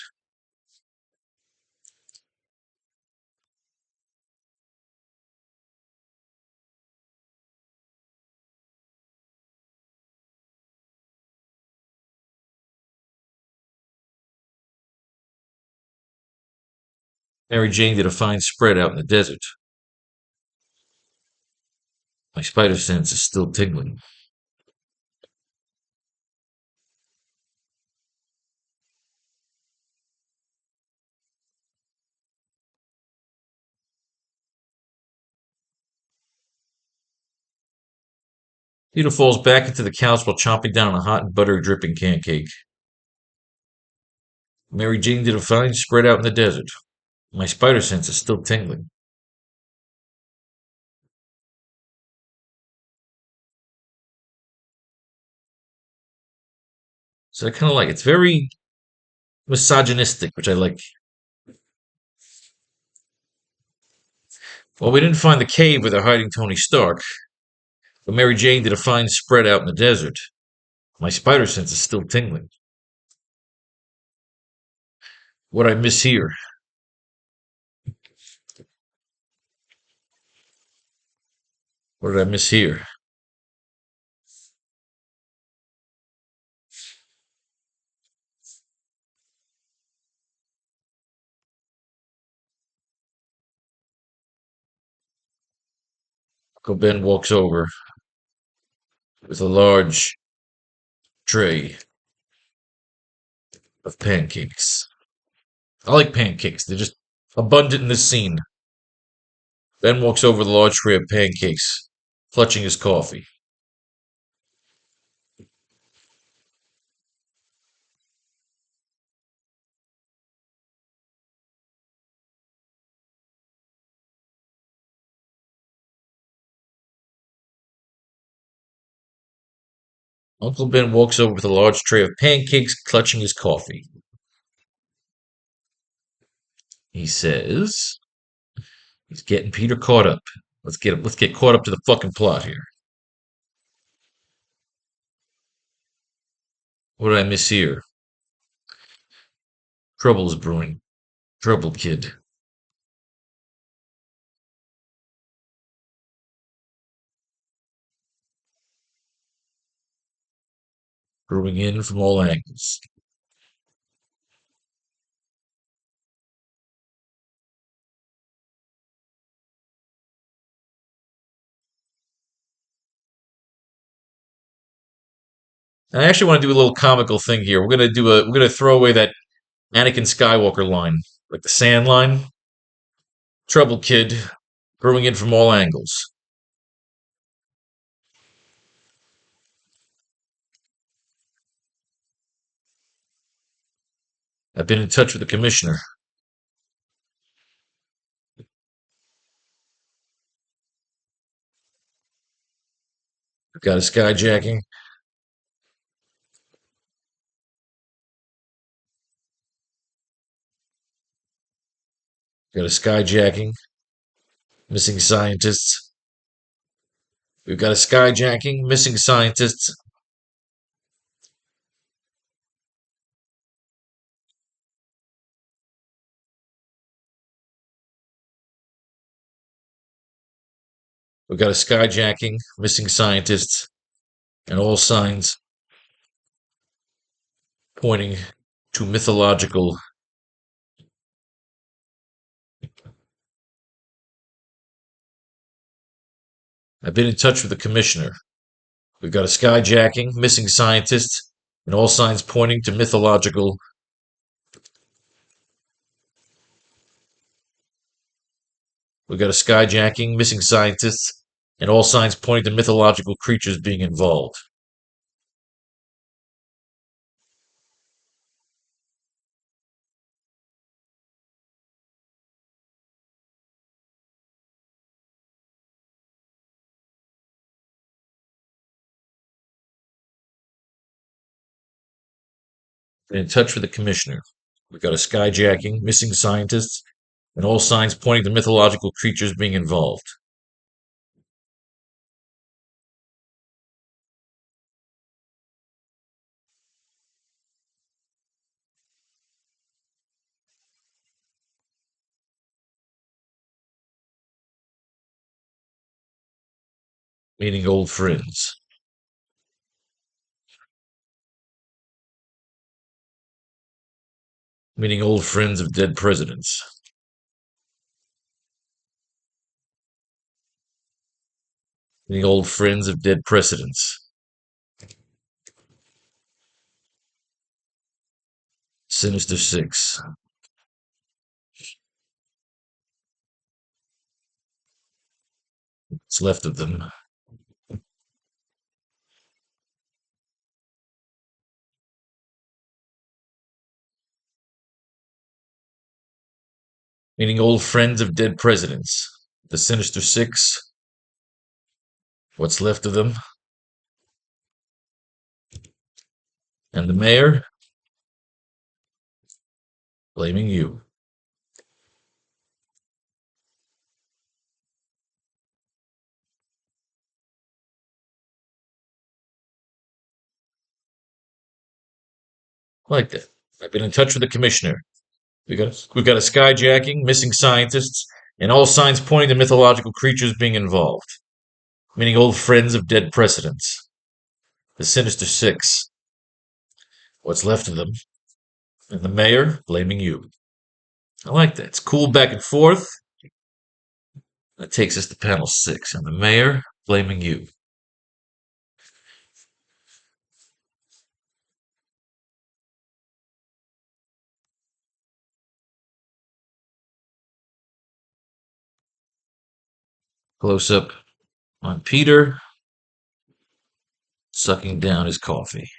Mary Jane did a fine spread out in the desert. My spider sense is still tingling. Peter falls back into the couch while chomping down a hot and butter dripping pancake. Mary Jane did a fine spread out in the desert. My spider sense is still tingling. So I kind of like it's very misogynistic, which I like. Well, we didn't find the cave where they're hiding Tony Stark, but Mary Jane did a fine spread out in the desert. My spider sense is still tingling. What I miss here? What did I miss here? Uncle Ben walks over with a large tray of pancakes. I like pancakes. They're just abundant in this scene. Ben walks over with a large tray of pancakes, clutching his coffee. Uncle Ben walks over with a large tray of pancakes, clutching his coffee. He says, he's getting Peter caught up. Let's get caught up to the fucking plot here. What did I miss here? Trouble's brewing. Trouble, kid. Brewing in from all angles. I actually want to do a little comical thing here. We're gonna throw away that Anakin Skywalker line, like the sand line. Trouble, kid. Brewing in from all angles. I've been in touch with the commissioner. Got a skyjacking. Got a skyjacking. Missing scientists. We've got a skyjacking. Missing scientists. We've got a skyjacking. Missing scientists. And all signs pointing to mythological. I've been in touch with the commissioner. We've got a skyjacking, missing scientists, and all signs pointing to mythological. We've got a skyjacking, missing scientists, and all signs pointing to mythological creatures being involved. In touch with the commissioner. We've got a skyjacking, missing scientists, and all signs pointing to mythological creatures being involved. Meeting old friends. Meeting old friends of dead presidents. Meeting old friends of dead precedents. Sinister Six. What's left of them. Meeting old friends of dead presidents. The Sinister Six. What's left of them. And the mayor blaming you. I like that. I've been in touch with the commissioner. We've got a skyjacking, missing scientists, and all signs pointing to mythological creatures being involved. Meaning old friends of dead precedents. The Sinister Six. What's left of them. And the mayor blaming you. I like that. It's cool back and forth. That takes us to panel 6. And the mayor blaming you. Close up on Peter sucking down his coffee.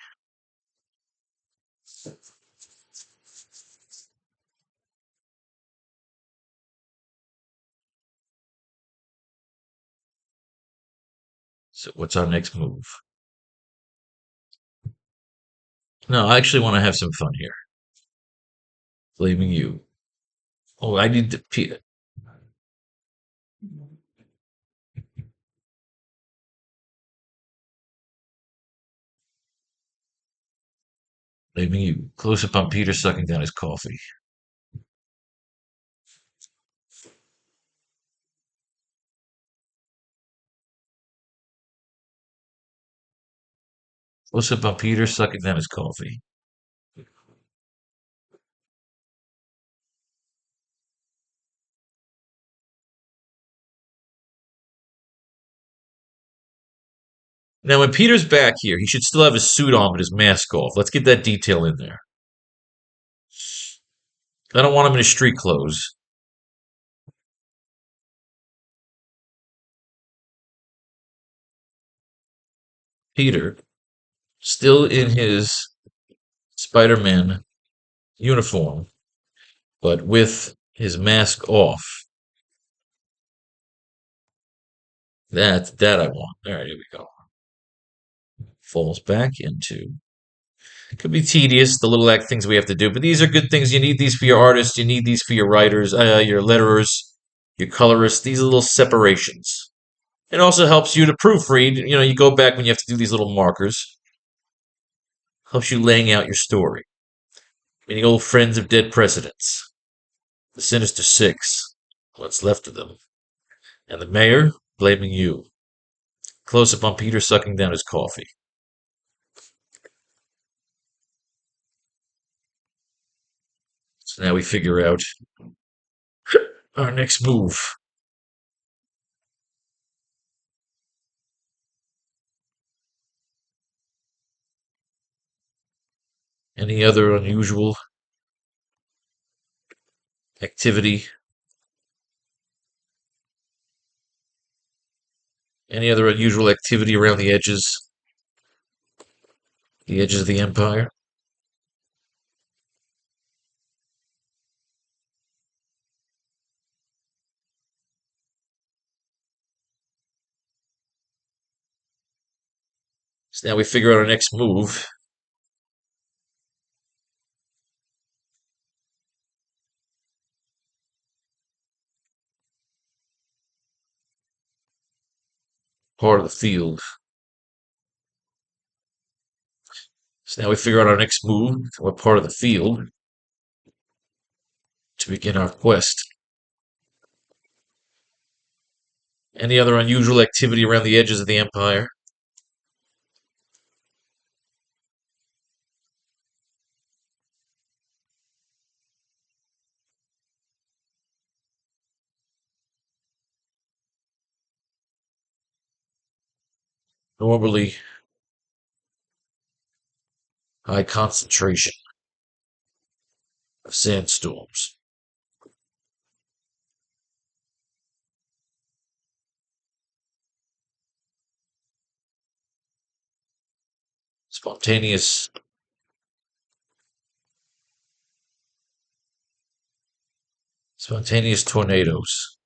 So what's our next move? No, I actually want to have some fun here. Blaming you. Oh, I need to Peter. Blaming you. Close up on Peter sucking down his coffee. Close up on Peter sucking down his coffee. Now, when Peter's back here, he should still have his suit on with his mask off. Let's get that detail in there. I don't want him in his street clothes. Peter, still in his Spider-Man uniform, but with his mask off. That I want. All right, here we go. Falls back into. It could be tedious, the little act things we have to do, but these are good things. You need these for your artists. You need these for your writers, your letterers, your colorists. These are little separations. It also helps you to proofread. You know, you go back when you have to do these little markers. Helps you laying out your story. Meeting old friends of dead presidents. The Sinister Six. What's left of them. And the mayor blaming you. Close up on Peter sucking down his coffee. So now we figure out our next move. Any other unusual activity? Any other unusual activity around the edges of the empire? So now we figure out our next move. part of the field. So now we figure out our next move, what part of the field, to begin our quest. Any other unusual activity around the edges of the Empire? Normally, high concentration of sandstorms. Spontaneous tornadoes.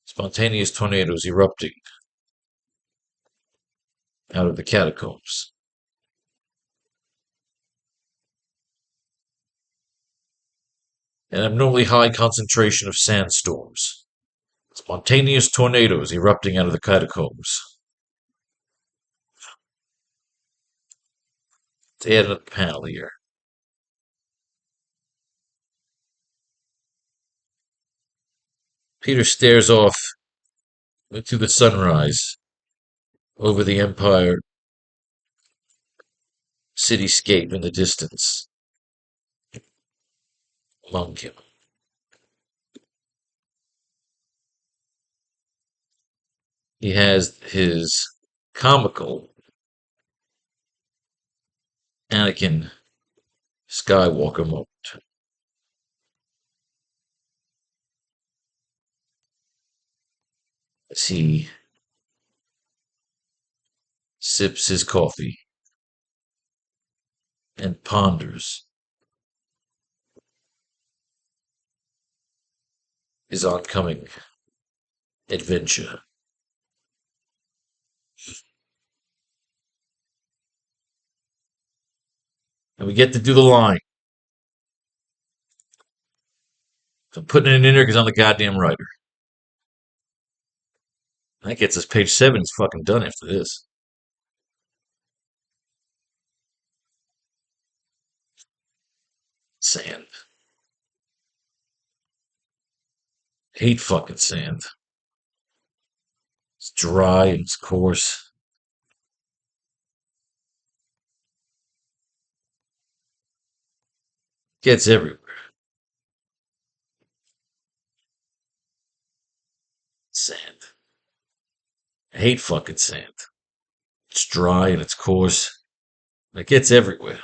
Spontaneous tornadoes erupting out of the catacombs. An abnormally high concentration of sandstorms. Spontaneous tornadoes erupting out of the catacombs. Let's add another panel here. Peter stares off into the sunrise over the Empire cityscape in the distance among him. He has his comical Anakin Skywalker moment. As he sips his coffee and ponders his oncoming adventure. And we get to do the line. So I'm putting it in there because I'm the goddamn writer. That gets us page 7. It's fucking done after this. Sand. Hate fucking sand. It's dry and it's coarse. Gets everywhere. Sand. I hate fucking sand. It's dry and it's coarse. It gets everywhere.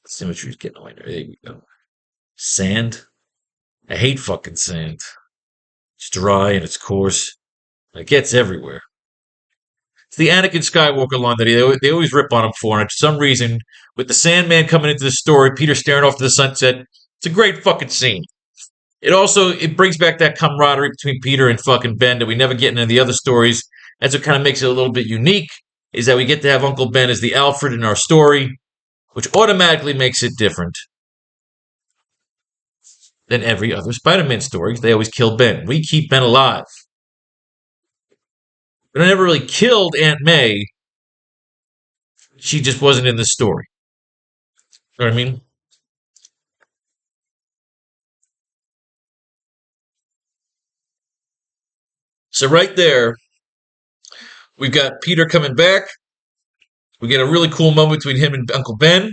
Symmetry's getting away there. There we go. Sand. I hate fucking sand. It's dry and it's coarse. It gets everywhere. It's the Anakin Skywalker line that they always rip on him for, and for some reason, with the Sandman coming into the story, Peter staring off to the sunset, it's a great fucking scene. It brings back that camaraderie between Peter and fucking Ben that we never get in any of the other stories. That's what kind of makes it a little bit unique, is that we get to have Uncle Ben as the Alfred in our story, which automatically makes it different than every other Spider-Man story. They always kill Ben. We keep Ben alive. But I never really killed Aunt May. She just wasn't in the story. You know what I mean? So right there, we've got Peter coming back. We get a really cool moment between him and Uncle Ben.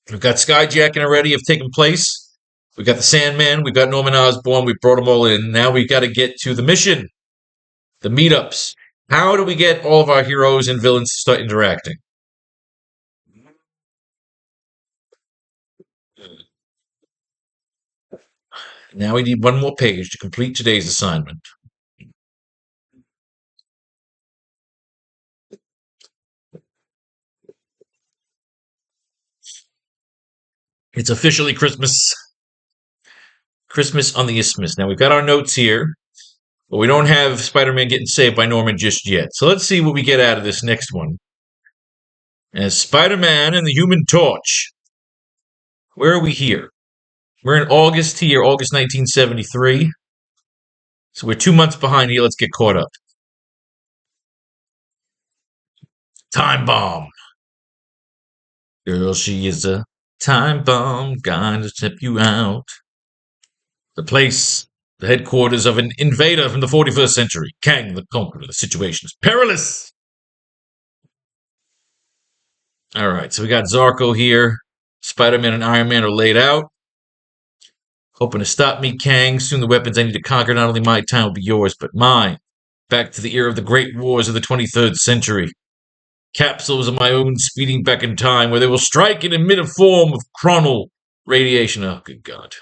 We've got skyjacking already have taken place. We've got the Sandman. We've got Norman Osborn. We brought them all in. Now we've got to get to the mission, the meetups. How do we get all of our heroes and villains to start interacting? Now we need one more page to complete today's assignment. It's officially Christmas. Christmas on the Isthmus. Now we've got our notes here, but we don't have Spider-Man getting saved by Norman just yet. So let's see what we get out of this next one. as Spider-Man and the Human Torch. Where are we here? We're in August here, August 1973. So we're 2 months behind here. Let's get caught up. Time bomb. Girl, she is a time bomb, gonna step you out. The place, the headquarters of an invader from the 41st century. Kang the Conqueror. The situation is perilous. Alright, so we got Zarko here. Spider-Man and Iron Man are laid out. Hoping to stop me, Kang. Soon the weapons I need to conquer, not only my time will be yours, but mine. Back to the era of the great wars of the 23rd century. Capsules of my own speeding back in time, where they will strike and emit a form of chronal radiation. Oh, good God.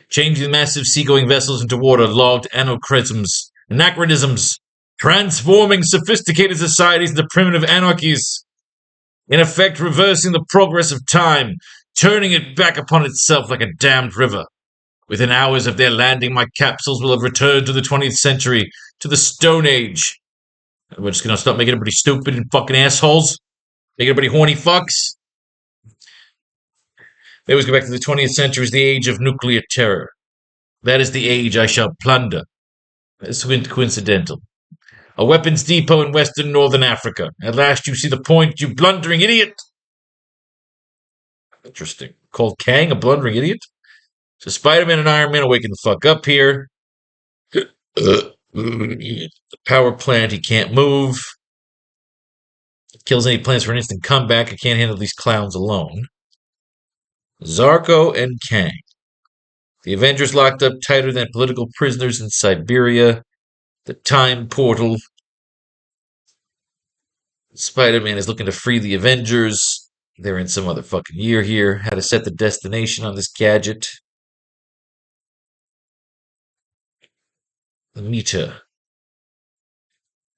Changing massive seagoing vessels into water-logged anachronisms, transforming sophisticated societies into primitive anarchies, in effect reversing the progress of time, turning it back upon itself like a damned river. Within hours of their landing, my capsules will have returned to the 20th century, to the Stone Age. We're just gonna stop making everybody stupid and fucking assholes? Make everybody horny fucks? They always go back to the 20th century as the age of nuclear terror. That is the age I shall plunder. It's coincidental. A weapons depot in western northern Africa. At last you see the point, you blundering idiot! Interesting. Called Kang a blundering idiot? So Spider-Man and Iron Man are waking the fuck up here. The power plant, he can't move. Kills any plans for an instant comeback. I can't handle these clowns alone. Zarko and Kang. The Avengers locked up tighter than political prisoners in Siberia. The time portal. Spider-Man is looking to free the Avengers. They're in some other fucking year here. How to set the destination on this gadget. The meter.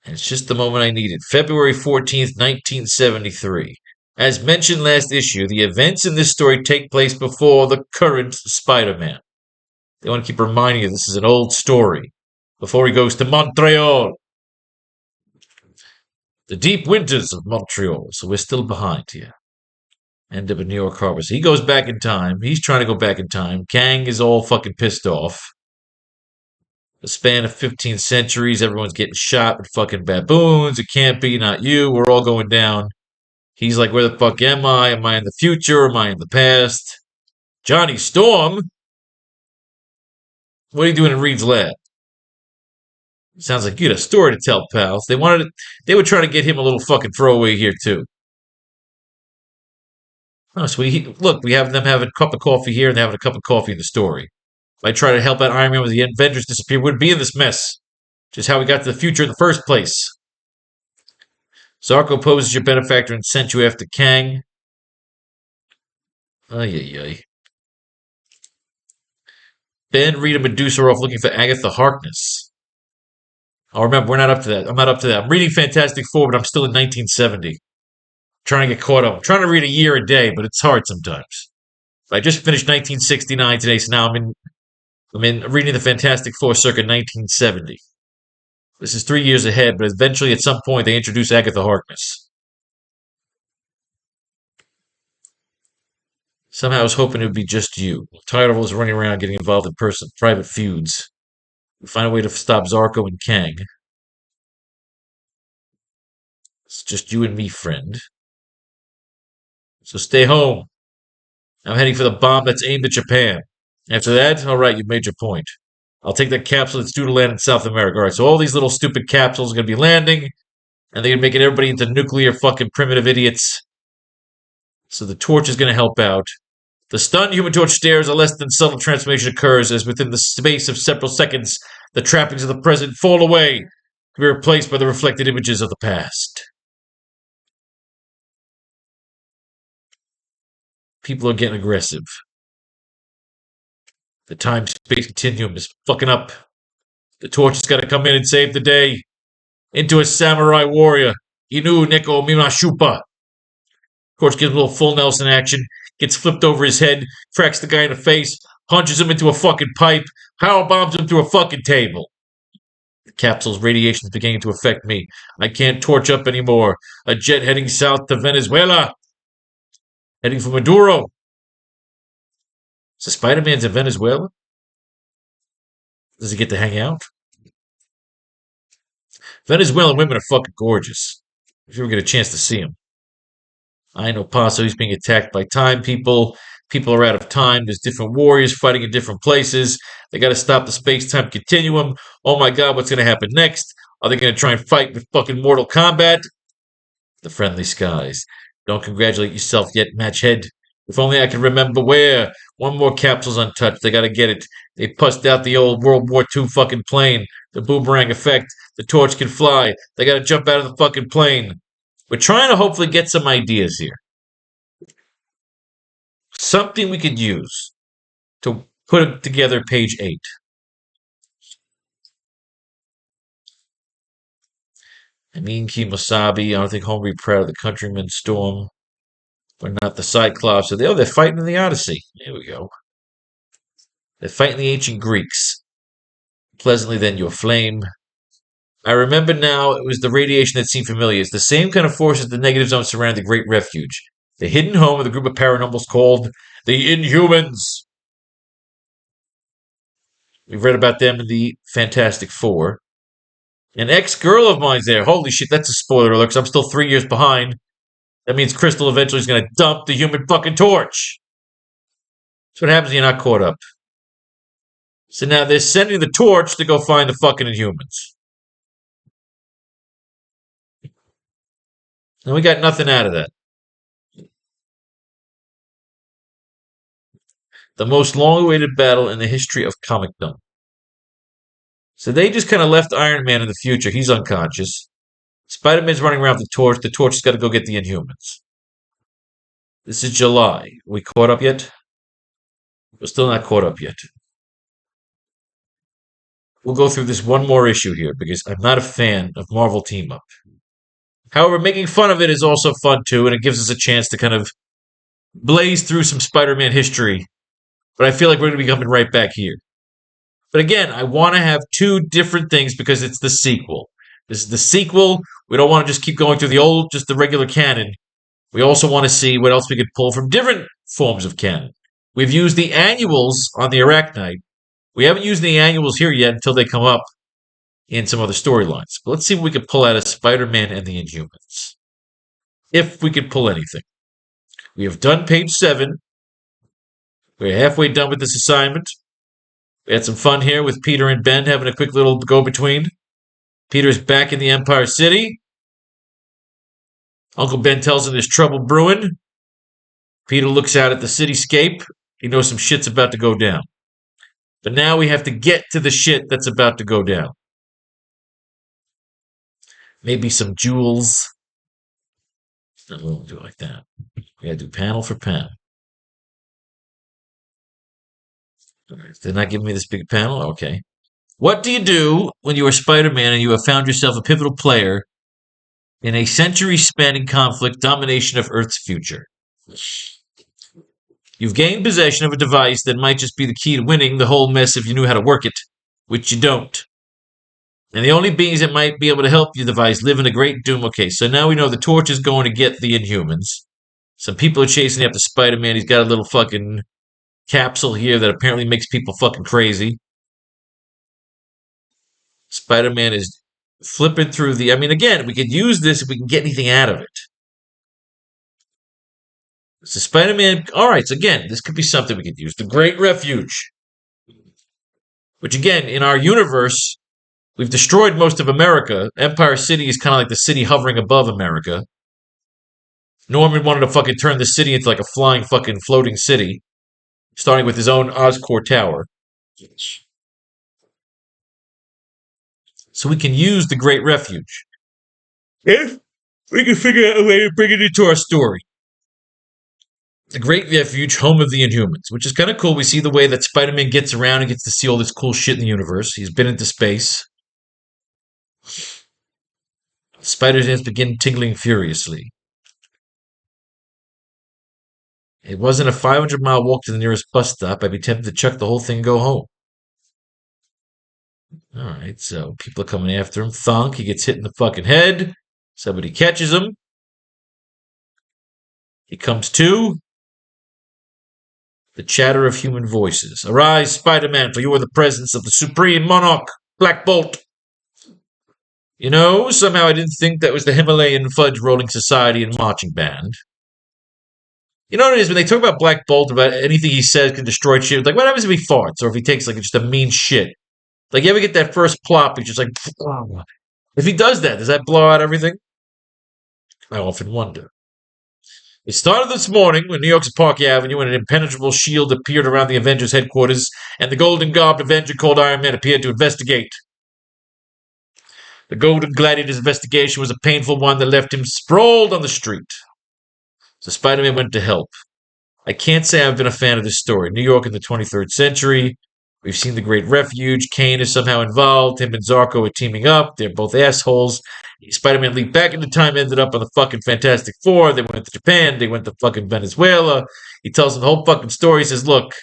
And it's just the moment I needed. February 14th, 1973. As mentioned last issue, the events in this story take place before the current Spider-Man. They want to keep reminding you this is an old story. Before he goes to Montreal. The deep winters of Montreal. So we're still behind here. End up in New York Harbor. So he goes back in time. He's trying to go back in time. Kang is all fucking pissed off. The span of 15 centuries, everyone's getting shot with fucking baboons. It can't be, not you. We're all going down. He's like, where the fuck am I? Am I in the future? Am I in the past? Johnny Storm? What are you doing in Reed's lab? Sounds like you had a story to tell, pals. They were trying to get him a little fucking throwaway here, too. Oh, so look, we have them having a cup of coffee here and they're having a cup of coffee in the story. If I try to help out Iron Man when the Avengers disappear, we wouldn't be in this mess. Just how we got to the future in the first place. Zarko poses your benefactor and sent you after Kang. Ay. Ben, Rita, Medusa are off looking for Agatha Harkness. Oh, remember, we're not up to that. I'm not up to that. I'm reading Fantastic Four, but I'm still in 1970. Trying to get caught up. I'm trying to read a year a day, but it's hard sometimes. I just finished 1969 today, so now I'm reading the Fantastic Four circa 1970. This is 3 years ahead, but eventually at some point they introduce Agatha Harkness. Somehow I was hoping it would be just you. I'm tired of us running around getting involved in private feuds. We find a way to stop Zarko and Kang. It's just you and me, friend. So stay home. I'm heading for the bomb that's aimed at Japan. After that, alright, you've made your point. I'll take that capsule that's due to land in South America. Alright, so all these little stupid capsules are going to be landing, and they're going to make everybody into nuclear fucking primitive idiots. So the torch is going to help out. The stunned Human Torch stares, a less than subtle transformation occurs as within the space of several seconds, the trappings of the present fall away to be replaced by the reflected images of the past. People are getting aggressive. The time-space continuum is fucking up. The torch has got to come in and save the day. Into a samurai warrior. Inu Neko Mimashupa. Torch gives him a little full Nelson action. Gets flipped over his head. Cracks the guy in the face. Punches him into a fucking pipe. Power bombs him through a fucking table. The capsule's radiation is beginning to affect me. I can't torch up anymore. A jet heading south to Venezuela. Heading for Maduro. So Spider-Man's in Venezuela? Does he get to hang out? Venezuelan women are fucking gorgeous. If you ever get a chance to see them. I know Paso, he's being attacked by time people. People are out of time. There's different warriors fighting in different places. They got to stop the space-time continuum. Oh my god, what's going to happen next? Are they going to try and fight with fucking Mortal Kombat? The friendly skies. Don't congratulate yourself yet, Matchhead. If only I could remember where. One more capsule's untouched. They got to get it. They pussed out the old World War II fucking plane. The boomerang effect. The torch can fly. They got to jump out of the fucking plane. We're trying to hopefully get some ideas here. Something we could use to put together page 8. I mean, Kimosabi, I don't think home will be proud of the countryman Storm. We're not the Cyclops. So they're fighting in the Odyssey. There we go. They're fighting the ancient Greeks. Pleasantly then your flame. I remember now it was the radiation that seemed familiar. It's the same kind of forces the negative zone surrounding the Great Refuge. The hidden home of the group of paranormals called the Inhumans. We've read about them in the Fantastic Four. An ex-girl of mine's there. Holy shit, that's a spoiler alert, because I'm still 3 years behind. That means Crystal eventually is going to dump the Human fucking Torch. That's what happens when you're not caught up. So now they're sending the Torch to go find the fucking Inhumans. And we got nothing out of that. The most long-awaited battle in the history of comicdom. So they just kind of left Iron Man in the future. He's unconscious. Spider-Man's running around with the Torch. The Torch has got to go get the Inhumans. This is July. Are we caught up yet? We're still not caught up yet. We'll go through this one more issue here because I'm not a fan of Marvel Team Up. However, making fun of it is also fun too, and it gives us a chance to kind of blaze through some Spider-Man history. But I feel like we're going to be coming right back here. But again, I want to have two different things because it's the sequel. This is the sequel. We don't want to just keep going through just the regular canon. We also want to see what else we could pull from different forms of canon. We've used the annuals on the AracKnight. We haven't used the annuals here yet until they come up in some other storylines. But let's see what we can pull out of Spider-Man and the Inhumans. If we could pull anything. We have done page 7. We're halfway done with this assignment. We had some fun here with Peter and Ben having a quick little go-between. Peter's back in the Empire City. Uncle Ben tells him there's trouble brewing. Peter looks out at the cityscape. He knows some shit's about to go down. But now we have to get to the shit that's about to go down. Maybe some jewels. No, we won't do it like that. We gotta do panel for panel. All right, they're not giving me this big panel? Okay. What do you do when you are Spider-Man and you have found yourself a pivotal player in a century-spanning conflict domination of Earth's future? You've gained possession of a device that might just be the key to winning the whole mess if you knew how to work it, which you don't. And the only beings that might be able to help your device live in a great doom. Okay, so now we know the Torch is going to get the Inhumans. Some people are chasing after Spider-Man. He's got a little fucking capsule here that apparently makes people fucking crazy. Spider-Man is flipping through the... I mean, again, we could use this if we can get anything out of it. So Spider-Man... Alright, so again, this could be something we could use. The Great Refuge. Which, again, in our universe, we've destroyed most of America. Empire City is kind of like the city hovering above America. Norman wanted to fucking turn the city into like a flying fucking floating city. Starting with his own Oscorp Tower. So we can use the Great Refuge. If we can figure out a way to bring it into our story. The Great Refuge, home of the Inhumans, which is kind of cool. We see the way that Spider-Man gets around and gets to see all this cool shit in the universe. He's been into space. Spider's hands begin tingling furiously. It wasn't a 500-mile walk to the nearest bus stop. I'd be tempted to chuck the whole thing and go home. Alright, so people are coming after him. Thunk, he gets hit in the fucking head. Somebody catches him. He comes to. The chatter of human voices. Arise, Spider-Man, for you are the presence of the supreme monarch, Black Bolt. You know, somehow I didn't think that was the Himalayan fudge rolling society and marching band. You know what it is when they talk about Black Bolt, about anything he says can destroy shit. Like, what happens if he farts or if he takes like just a mean shit? Like, you ever get that first plop? He's just like, oh. If he does that, does that blow out everything? I often wonder. It started this morning when New York's Park Avenue and an impenetrable shield appeared around the Avengers headquarters, and the golden garbed Avenger called Iron Man appeared to investigate. The Golden Gladiator's investigation was a painful one that left him sprawled on the street. So Spider-Man went to help. I can't say I've been a fan of this story. New York in the 23rd century. We've seen the Great Refuge. Kane is somehow involved. Him and Zarko are teaming up. They're both assholes. Spider-Man leaped back into time, ended up on the fucking Fantastic Four. They went to Japan. They went to fucking Venezuela. He tells them the whole fucking story. He says, look,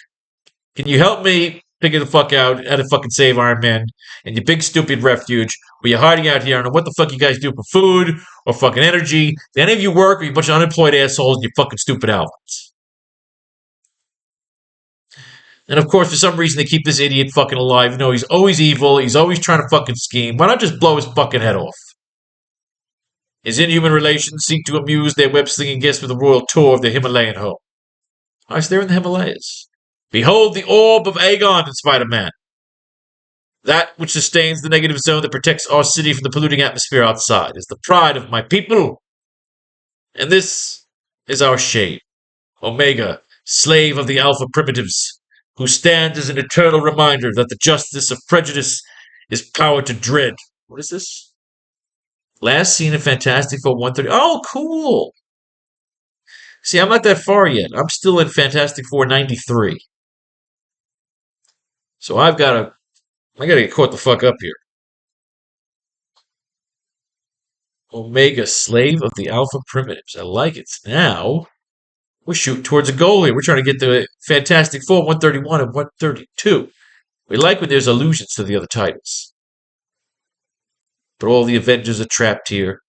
can you help me figure the fuck out how to fucking save Iron Man and your big stupid refuge where you're hiding out here? I don't know what the fuck you guys do for food or fucking energy. Do any of you work or you a bunch of unemployed assholes and your fucking stupid outfits? And of course, for some reason, they keep this idiot fucking alive. You know, he's always evil. He's always trying to fucking scheme. Why not just blow his fucking head off? His inhuman relations seek to amuse their web-slinging guests with a royal tour of their Himalayan home. I was there in the Himalayas. Behold the orb of Aegon in Spider-Man. That which sustains the negative zone that protects our city from the polluting atmosphere outside is the pride of my people. And this is our shade, Omega, slave of the Alpha Primitives, who stands as an eternal reminder that the justice of prejudice is power to dread. What is this? Last seen in Fantastic Four 130. Oh, cool. See, I'm not that far yet. I'm still in Fantastic Four 93. So I gotta get caught the fuck up here. Omega, slave of the Alpha Primitives. I like it. Now, we're shooting towards a goal here. We're trying to get the Fantastic Four 131 and 132. We like when there's allusions to the other titles. But all the Avengers are trapped here.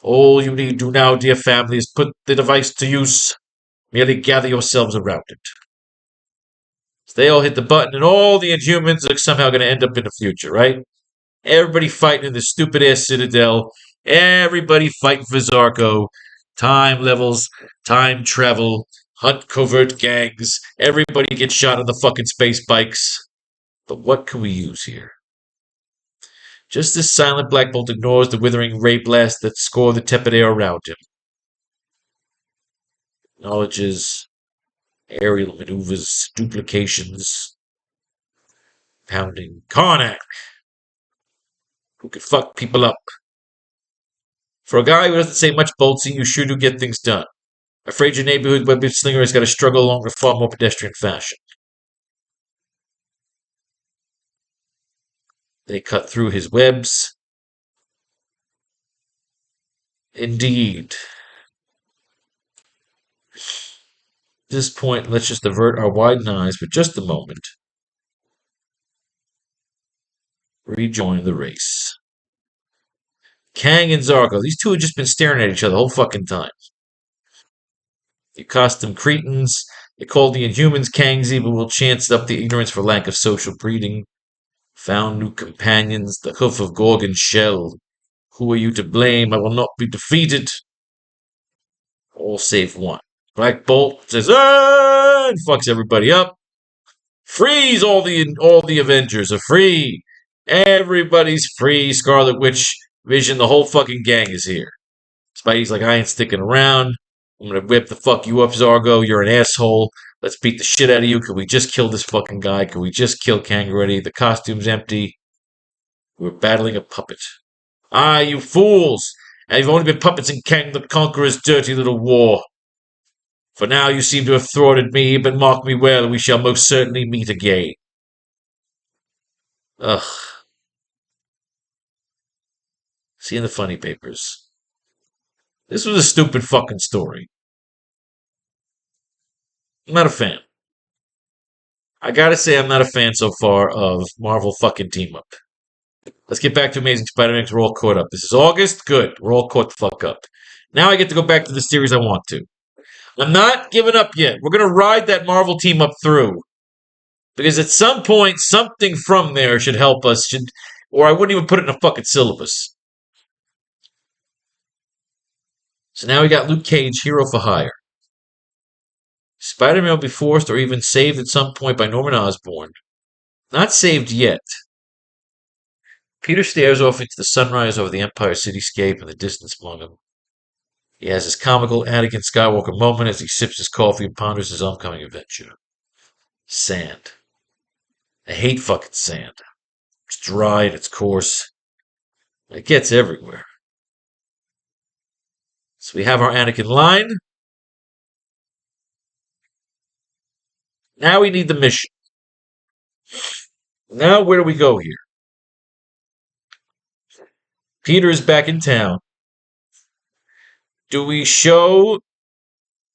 All you need to do now, dear family, is put the device to use. Merely gather yourselves around it. So they all hit the button, and all the Inhumans are somehow going to end up in the future, right? Everybody fighting in this stupid-ass Citadel. Everybody fighting for Zarko. Time levels, time travel, hunt covert gangs. Everybody gets shot on the fucking space bikes. But what can we use here? Just as silent Black Bolt ignores the withering ray blasts that score the tepid air around him. Acknowledges aerial maneuvers, duplications, pounding Karnak, who can fuck people up. For a guy who doesn't say much, Boltsy, you sure do get things done. Afraid your neighborhood web slinger has got to struggle along in a far more pedestrian fashion. They cut through his webs. Indeed. At this point, let's just avert our widened eyes for just a moment. Rejoin the race. Kang and Zarko, these two have just been staring at each other the whole fucking time. The accustomed cretins, they called the Inhumans Kangs, even will chance up the ignorance for lack of social breeding. Found new companions, the hoof of Gorgon shell. Who are you to blame? I will not be defeated. All save one. Black Bolt says, ah, and fucks everybody up. Freeze all the Avengers are free. Everybody's free. Scarlet Witch, Vision, the whole fucking gang is here. Spidey's like, I ain't sticking around. I'm gonna whip the fuck you up, Zargo. You're an asshole. Let's beat the shit out of you. Can we just kill this fucking guy? Can we just kill Kang already? The costume's empty. We're battling a puppet. Ah, you fools! And you've only been puppets in Kang the Conqueror's dirty little war. For now you seem to have thwarted me, but mark me well, we shall most certainly meet again. Ugh. See in the funny papers. This was a stupid fucking story. I'm not a fan. I gotta say I'm not a fan so far of Marvel fucking Team Up. Let's get back to Amazing Spider-Man because we're all caught up. This is August. Good. We're all caught the fuck up. Now I get to go back to the series I want to. I'm not giving up yet. We're going to ride that Marvel team up through. Because at some point, something from there should help us. Or I wouldn't even put it in a fucking syllabus. So now we got Luke Cage, hero for hire. Spider-Man will be forced or even saved at some point by Norman Osborn. Not saved yet. Peter stares off into the sunrise over the Empire cityscape and the distance below him. He has his comical Anakin Skywalker moment as he sips his coffee and ponders his upcoming adventure. Sand. I hate fucking sand. It's dry and it's coarse. It gets everywhere. So we have our Anakin line. Now we need the mission. Now where do we go here? Peter is back in town. Do we show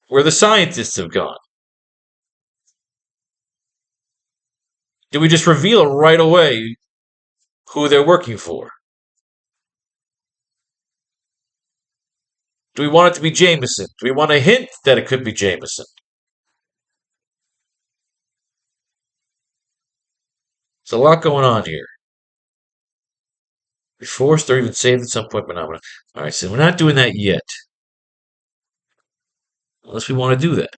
where the scientists have gone? Do we just reveal right away who they're working for? Do we want it to be Jameson? Do we want a hint that it could be Jameson? There's a lot going on here. Be forced or even saved at some point, but not. All right, so we're not doing that yet. Unless we want to do that.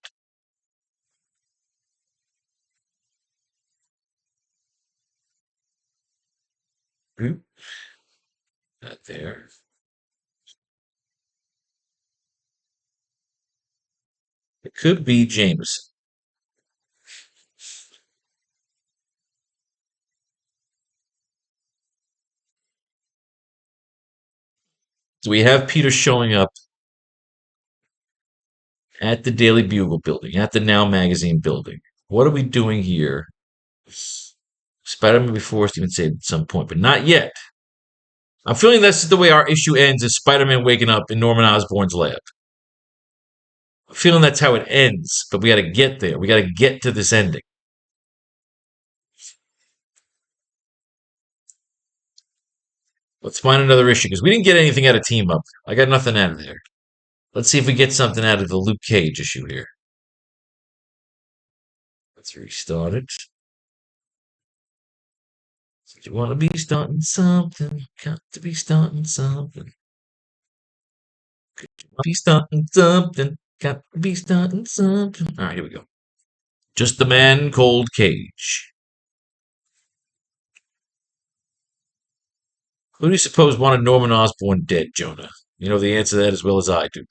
Not there. It could be Jameson. So we have Peter showing up at the Daily Bugle building, at the Now Magazine building. What are we doing here? Spider-Man will be forced to even saved at some point, but not yet. I'm feeling this is the way our issue ends, is Spider-Man waking up in Norman Osborn's lab. I'm feeling that's how it ends, but we gotta get there. We gotta get to this ending. Let's find another issue, because we didn't get anything out of Team Up. I got nothing out of there. Let's see if we get something out of the Luke Cage issue here. Let's restart it. You want to be starting something, got to be starting something. Be starting something, got to be starting something. All right, here we go. Just the man called Cage. Who do you suppose wanted Norman Osborn dead, Jonah? You know the answer to that as well as I do.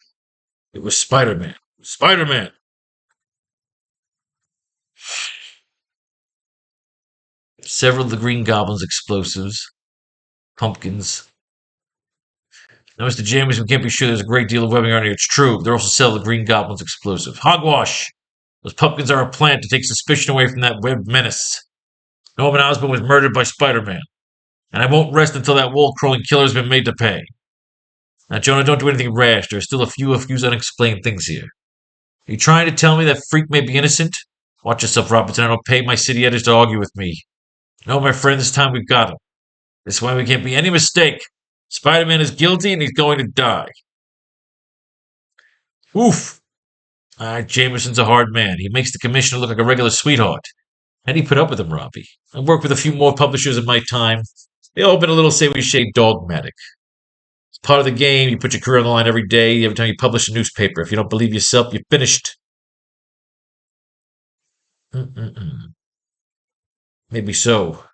It was Spider-Man. Spider-Man! Several of the Green Goblin's explosives, pumpkins. Now, Mr. James, we can't be sure there's a great deal of webbing around here. It's true. They're also selling the Green Goblin's explosive. Hogwash! Those pumpkins are a plant to take suspicion away from that web menace. Norman Osborn was murdered by Spider-Man. And I won't rest until that wall-crawling killer has been made to pay. Now, Jonah, don't do anything rash. There are still a few unexplained things here. Are you trying to tell me that Freak may be innocent? Watch yourself, Robinson. I don't pay my city editors to argue with me. No, my friend, this time we've got him. This way we can't be any mistake. Spider-Man is guilty and he's going to die. Oof. Jameson's a hard man. He makes the commissioner look like a regular sweetheart. How do you put up with him, Robbie? I've worked with a few more publishers in my time. They all been a little, say we say, dogmatic. It's part of the game. You put your career on the line every day, every time you publish a newspaper. If you don't believe yourself, you're finished. Maybe so.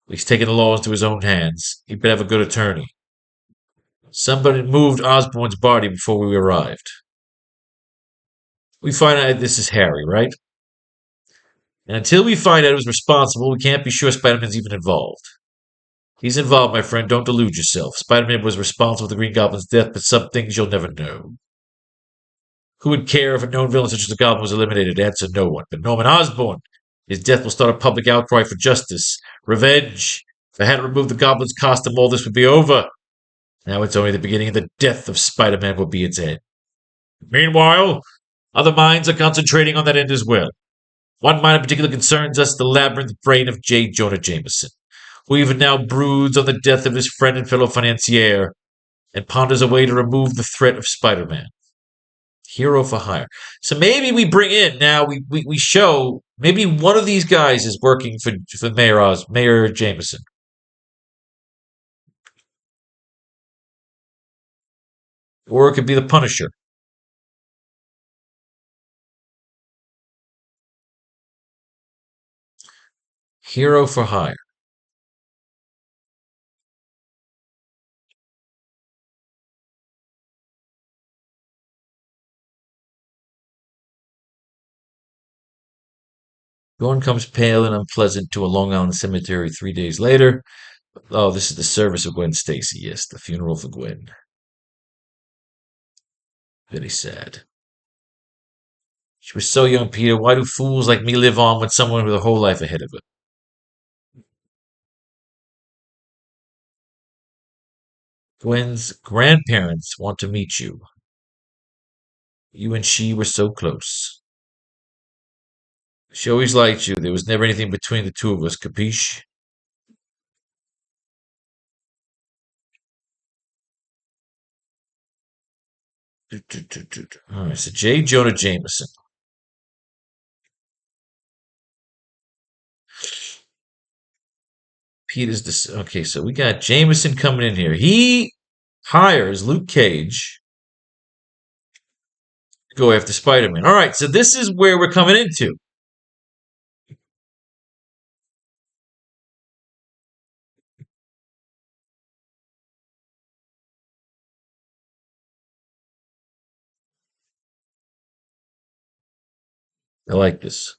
He's taking the law into his own hands. He better have a good attorney. Somebody moved Osborn's body before we arrived. We find out this is Harry, right? And until we find out who's responsible, we can't be sure Spider-Man's even involved. He's involved, my friend. Don't delude yourself. Spider-Man was responsible for the Green Goblin's death, but some things you'll never know. Who would care if a known villain such as the Goblin was eliminated? Answer, no one. But Norman Osborn. His death will start a public outcry for justice. Revenge. If I hadn't removed the Goblin's costume, all this would be over. Now it's only the beginning, and the death of Spider-Man will be its end. Meanwhile, other minds are concentrating on that end as well. One mind in particular concerns us, the labyrinth brain of J. Jonah Jameson. who even now broods on the death of his friend and fellow financier and ponders a way to remove the threat of Spider-Man. Hero for hire. So maybe we bring in now. We show maybe one of these guys is working for Mayor Jameson, or it could be the Punisher. Hero for hire. Gordon comes pale and unpleasant to a Long Island cemetery 3 days later. Oh, this is the service of Gwen Stacy. Yes, the funeral for Gwen. Very sad. She was so young, Peter. Why do fools like me live on with someone with a whole life ahead of her? Gwen's grandparents want to meet you. You and she were so close. She always liked you. There was never anything between the two of us, capiche? All right, so J. Jonah Jameson. Peter's this. Okay, so we got Jameson coming in here. He hires Luke Cage to go after Spider-Man. All right, so this is where we're coming into. I like this.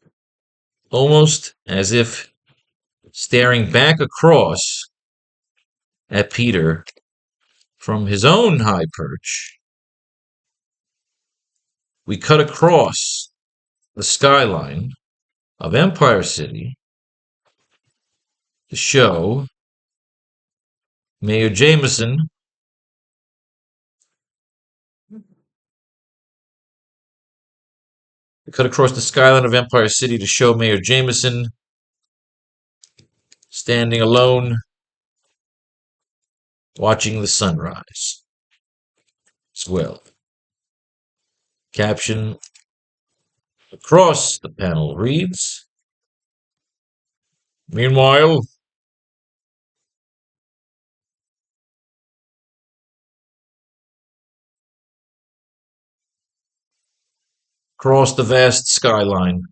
Almost as if staring back across at Peter from his own high perch, we cut across the skyline of Empire City to show Mayor Jameson cut across the skyline of Empire City to show Mayor Jameson standing alone, watching the sunrise as well. Caption across the panel reads, meanwhile, across the vast skyline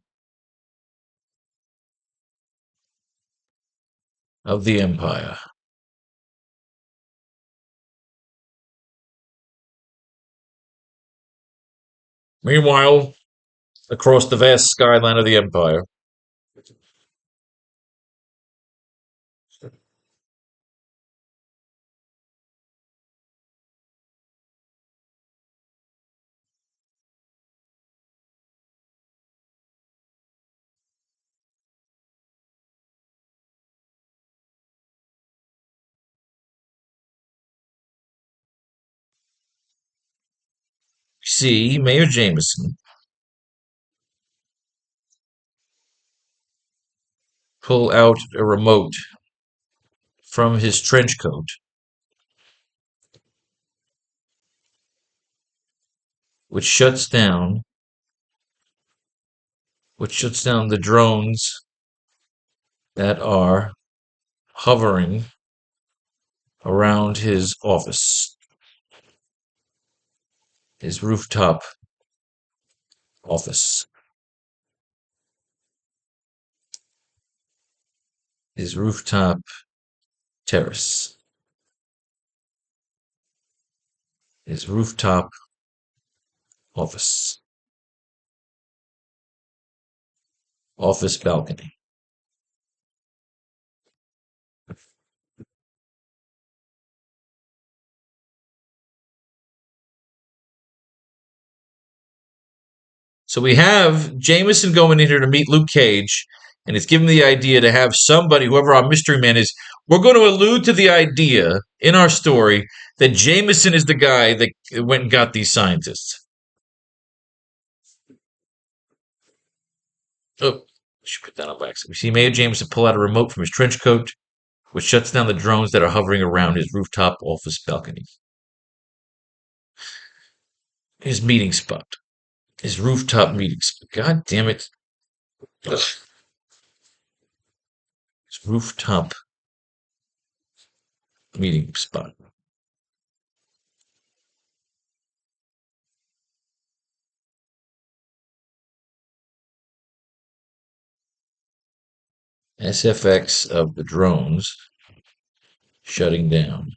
of the Empire. Meanwhile, across the vast skyline of the Empire. See Mayor Jameson pull out a remote from his trench coat, which shuts down the drones that are hovering around his office, his rooftop office, his rooftop terrace, his rooftop office, office balcony. So we have Jameson going in here to meet Luke Cage, and it's given the idea to have somebody, whoever our mystery man is, we're going to allude to the idea in our story that Jameson is the guy that went and got these scientists. Oh, I should put that on wax. We see Mayor Jameson pull out a remote from his trench coat, which shuts down the drones that are hovering around his rooftop office balcony. His meeting spot. His rooftop meeting spot. God damn it. Ugh. His rooftop meeting spot. SFX of the drones shutting down.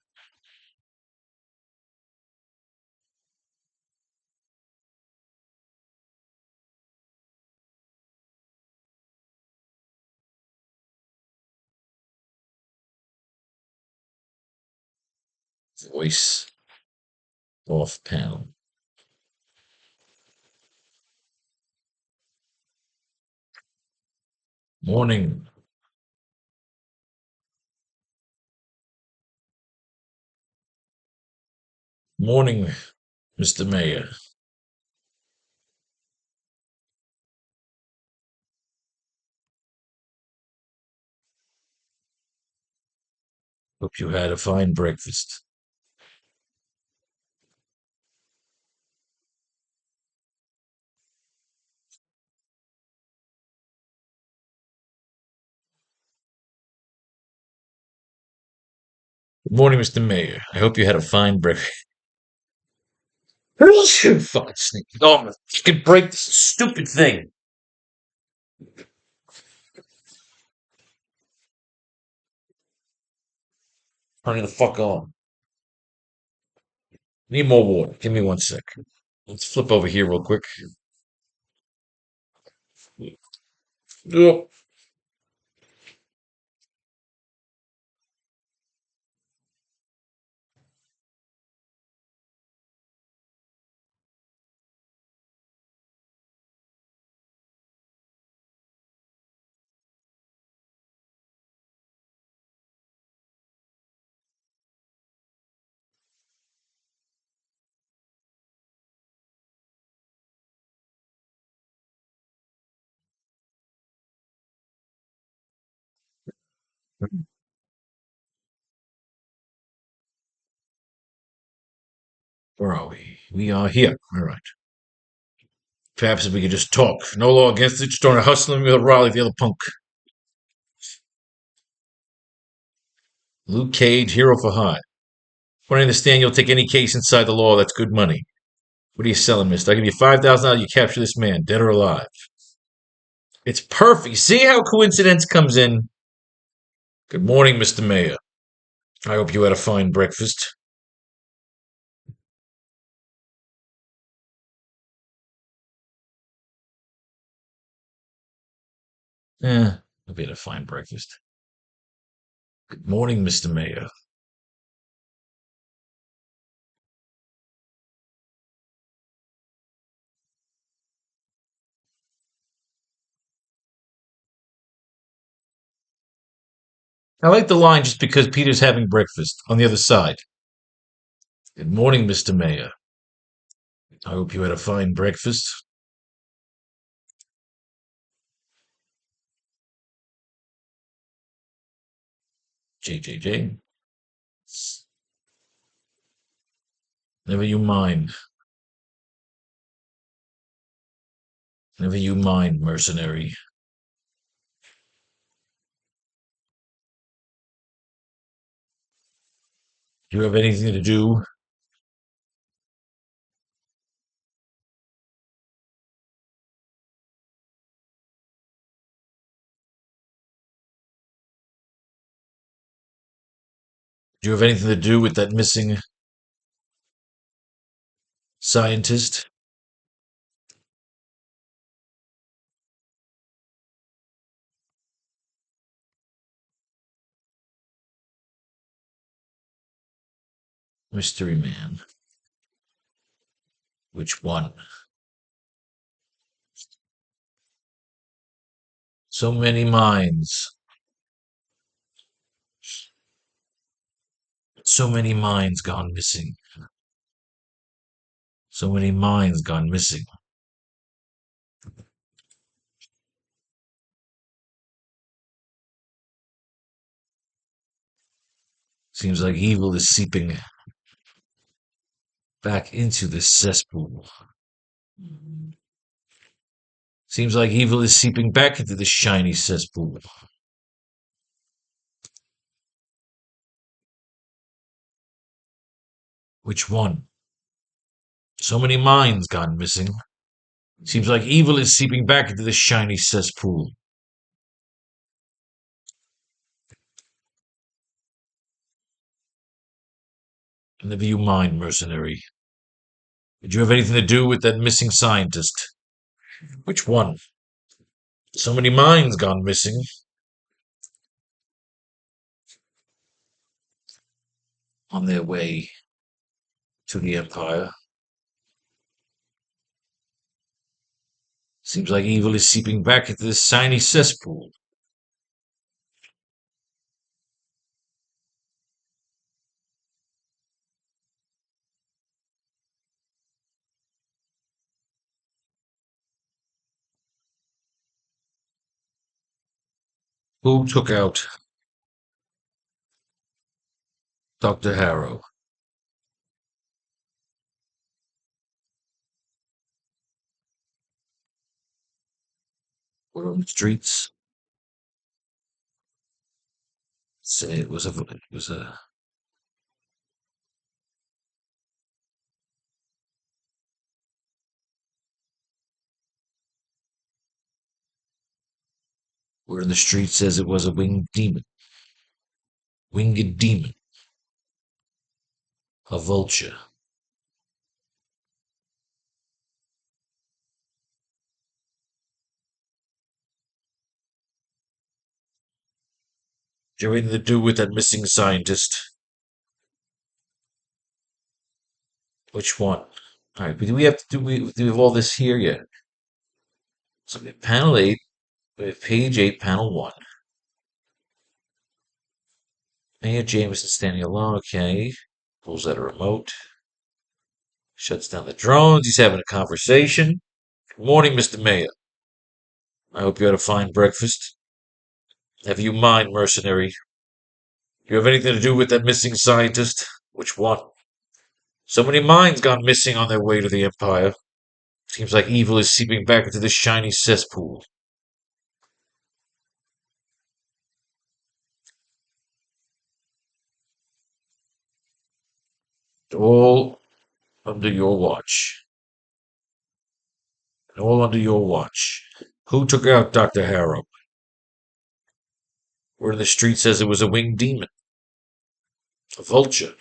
Voice off panel. Morning. Morning, Mr. Mayor. Hope you had a fine breakfast. Good morning, Mr. Mayor. I hope you had a fine breakfast. Shoot, fucking snake. Oh, I'm gonna fucking break this stupid thing. Turning the fuck on. Need more water. Give me 1 sec. Let's flip over here real quick. Oh, where are we? We are here. All right. Perhaps if we could just talk. No law against it. Just don't hustle him with a Raleigh, the other punk. Luke Cage, hero for hire. When I understand you'll take any case inside the law, that's good money. What are you selling, mister? I give you $5,000, you capture this man, dead or alive. It's perfect. See how coincidence comes in? Good morning, Mr. Mayor. I hope you had a fine breakfast. Yeah, hope you had a fine breakfast. Good morning, Mr. Mayor. I like the line just because Peter's having breakfast on the other side. Good morning, Mr. Mayor. I hope you had a fine breakfast. JJJ. Never you mind. Never you mind, mercenary. Do you have anything to do? Do you have anything to do with that missing scientist? Mystery man. Which one? So many minds. So many minds gone missing. So many minds gone missing. Seems like evil is seeping back into this cesspool. Seems like evil is seeping back into this shiny cesspool. Which one? So many minds gone missing. Seems like evil is seeping back into this shiny cesspool. Never you mind, mercenary. Did you have anything to do with that missing scientist? Which one? So many minds gone missing. On their way to the Empire. Seems like evil is seeping back into this shiny cesspool. Who took out Dr. Harrow? We're on the streets. Say it was a. We're in the street says it was a winged demon. Winged demon. A vulture. Do you have anything to do with that missing scientist? Which one? Alright, do we have to do we have all this here yet? So we have panel 8, we have page 8, panel 1. Mayor Jameson standing alone, okay. Pulls out a remote. Shuts down the drones. He's having a conversation. Good morning, Mr. Mayor. I hope you had a fine breakfast. Have you mind, mercenary? You have anything to do with that missing scientist? Which one? So many minds gone missing on their way to the Empire. Seems like evil is seeping back into this shiny cesspool. All under your watch. All under your watch. Who took out Dr. Harrow? Word in the street says it was a winged demon. A vulture.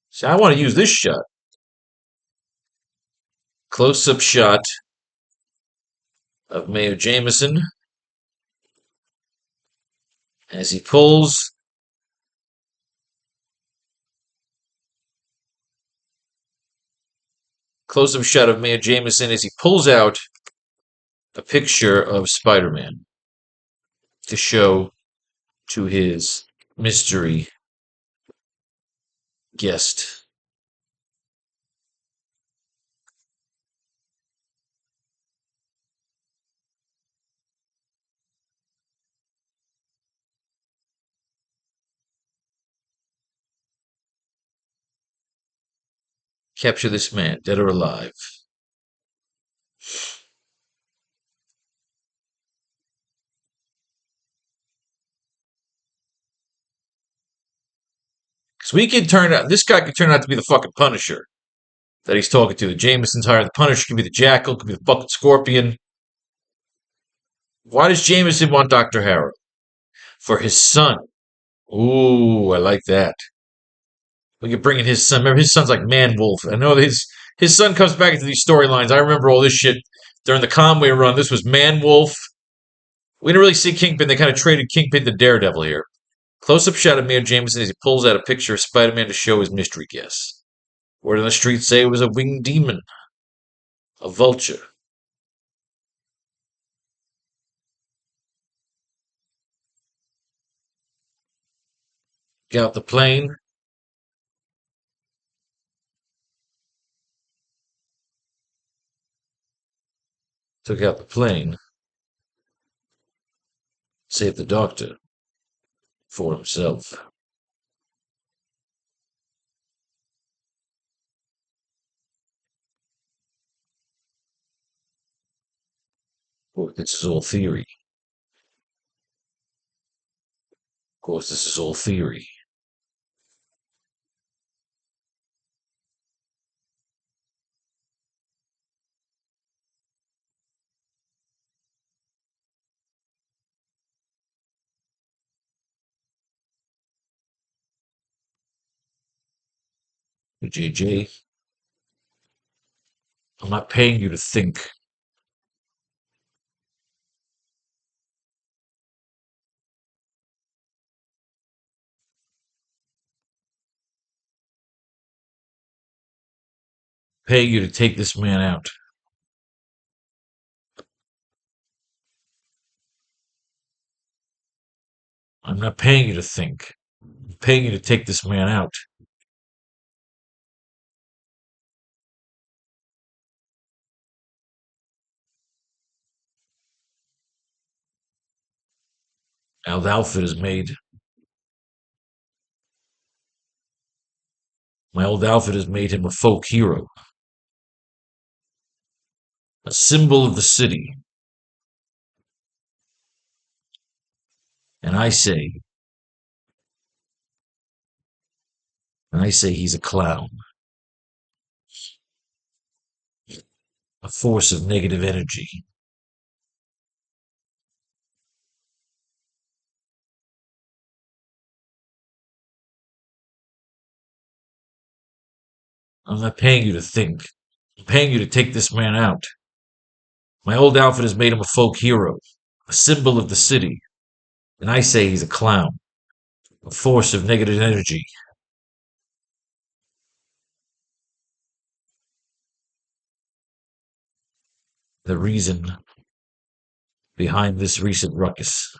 See, I want to use this shot. Close-up shot of Mayor Jameson as he pulls close-up shot of Mayor Jameson as he pulls out a picture of Spider-Man to show to his mystery guest. Capture this man, dead or alive. Because this guy could turn out to be the fucking Punisher that he's talking to. The Jameson's hired the Punisher, could be the Jackal, could be the fucking Scorpion. Why does Jameson want Dr. Harrow? For his son. Ooh, I like that. We could bring in his son. Remember, his son's like Man Wolf. I know his son comes back into these storylines. I remember all this shit during the Conway run. This was Man Wolf. We didn't really see Kingpin. They kind of traded Kingpin to Daredevil here. Close-up shot of Mayor Jameson as he pulls out a picture of Spider-Man to show his mystery guest. Word on the street say it was a winged demon. A vulture. Get out the plane. Took out the plane. save the doctor for himself. Well, this is all theory. Of course, this is all theory. JJ, I'm not paying you to think. I'm paying you to take this man out. I'm not paying you to think. I'm paying you to take this man out. Now the outfit is made. My old outfit has made him a folk hero, a symbol of the city. And I say he's a clown, a force of negative energy. I'm not paying you to think. I'm paying you to take this man out. My old outfit has made him a folk hero, a symbol of the city. And I say he's a clown, a force of negative energy. The reason behind this recent ruckus.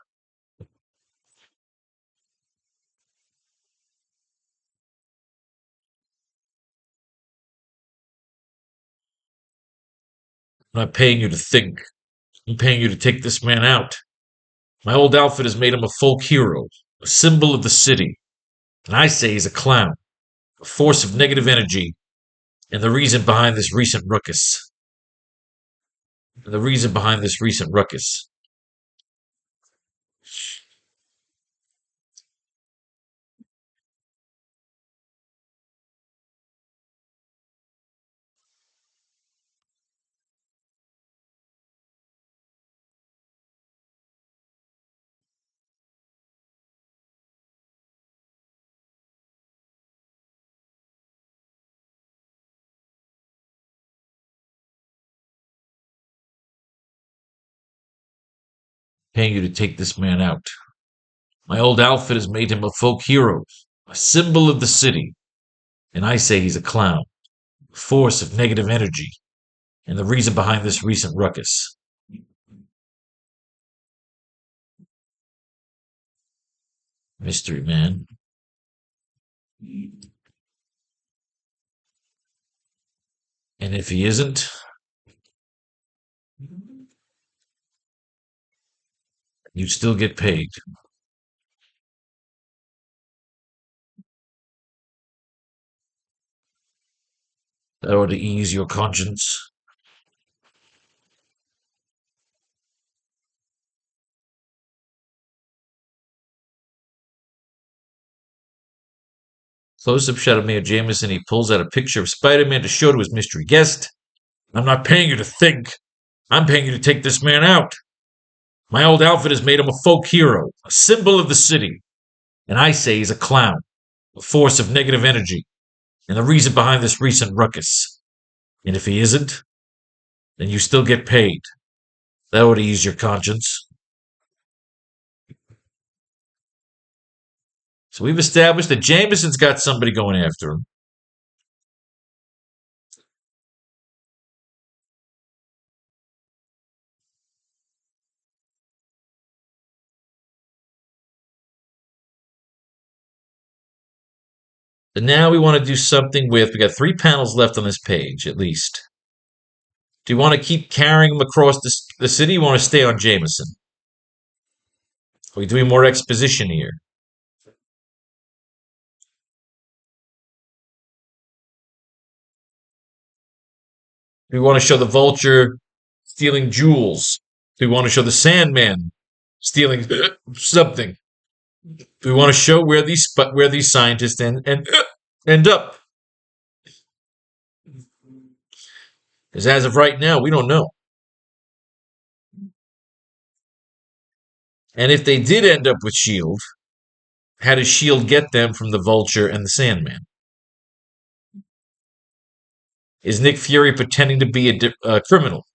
I'm not paying you to think. I'm paying you to take this man out. My old outfit has made him a folk hero, a symbol of the city. And I say he's a clown, a force of negative energy, and the reason behind this recent ruckus. And the reason behind this recent ruckus. Paying you to take this man out. My old outfit has made him a folk hero, a symbol of the city. And I say he's a clown, a force of negative energy, and the reason behind this recent ruckus. Mystery Man. And if he isn't, you'd still get paid. That ought to ease your conscience. Close-up shot of Mayor Jameson. He pulls out a picture of Spider-Man to show to his mystery guest. I'm not paying you to think. I'm paying you to take this man out. My old outfit has made him a folk hero, a symbol of the city. And I say he's a clown, a force of negative energy, and the reason behind this recent ruckus. And if he isn't, then you still get paid. That would ease your conscience. So we've established that Jameson's got somebody going after him. And now we want to do something we got 3 panels left on this page, at least. Do you want to keep carrying him across the city? Or you want to stay on Jameson? Are we doing more exposition here? Do we want to show the vulture stealing jewels? Do we want to show the Sandman stealing something? Do we want to show where these scientists end up? Because as of right now, we don't know. And if they did end up with Shield, how does Shield get them from the Vulture and the Sandman? Is Nick Fury pretending to be a criminal?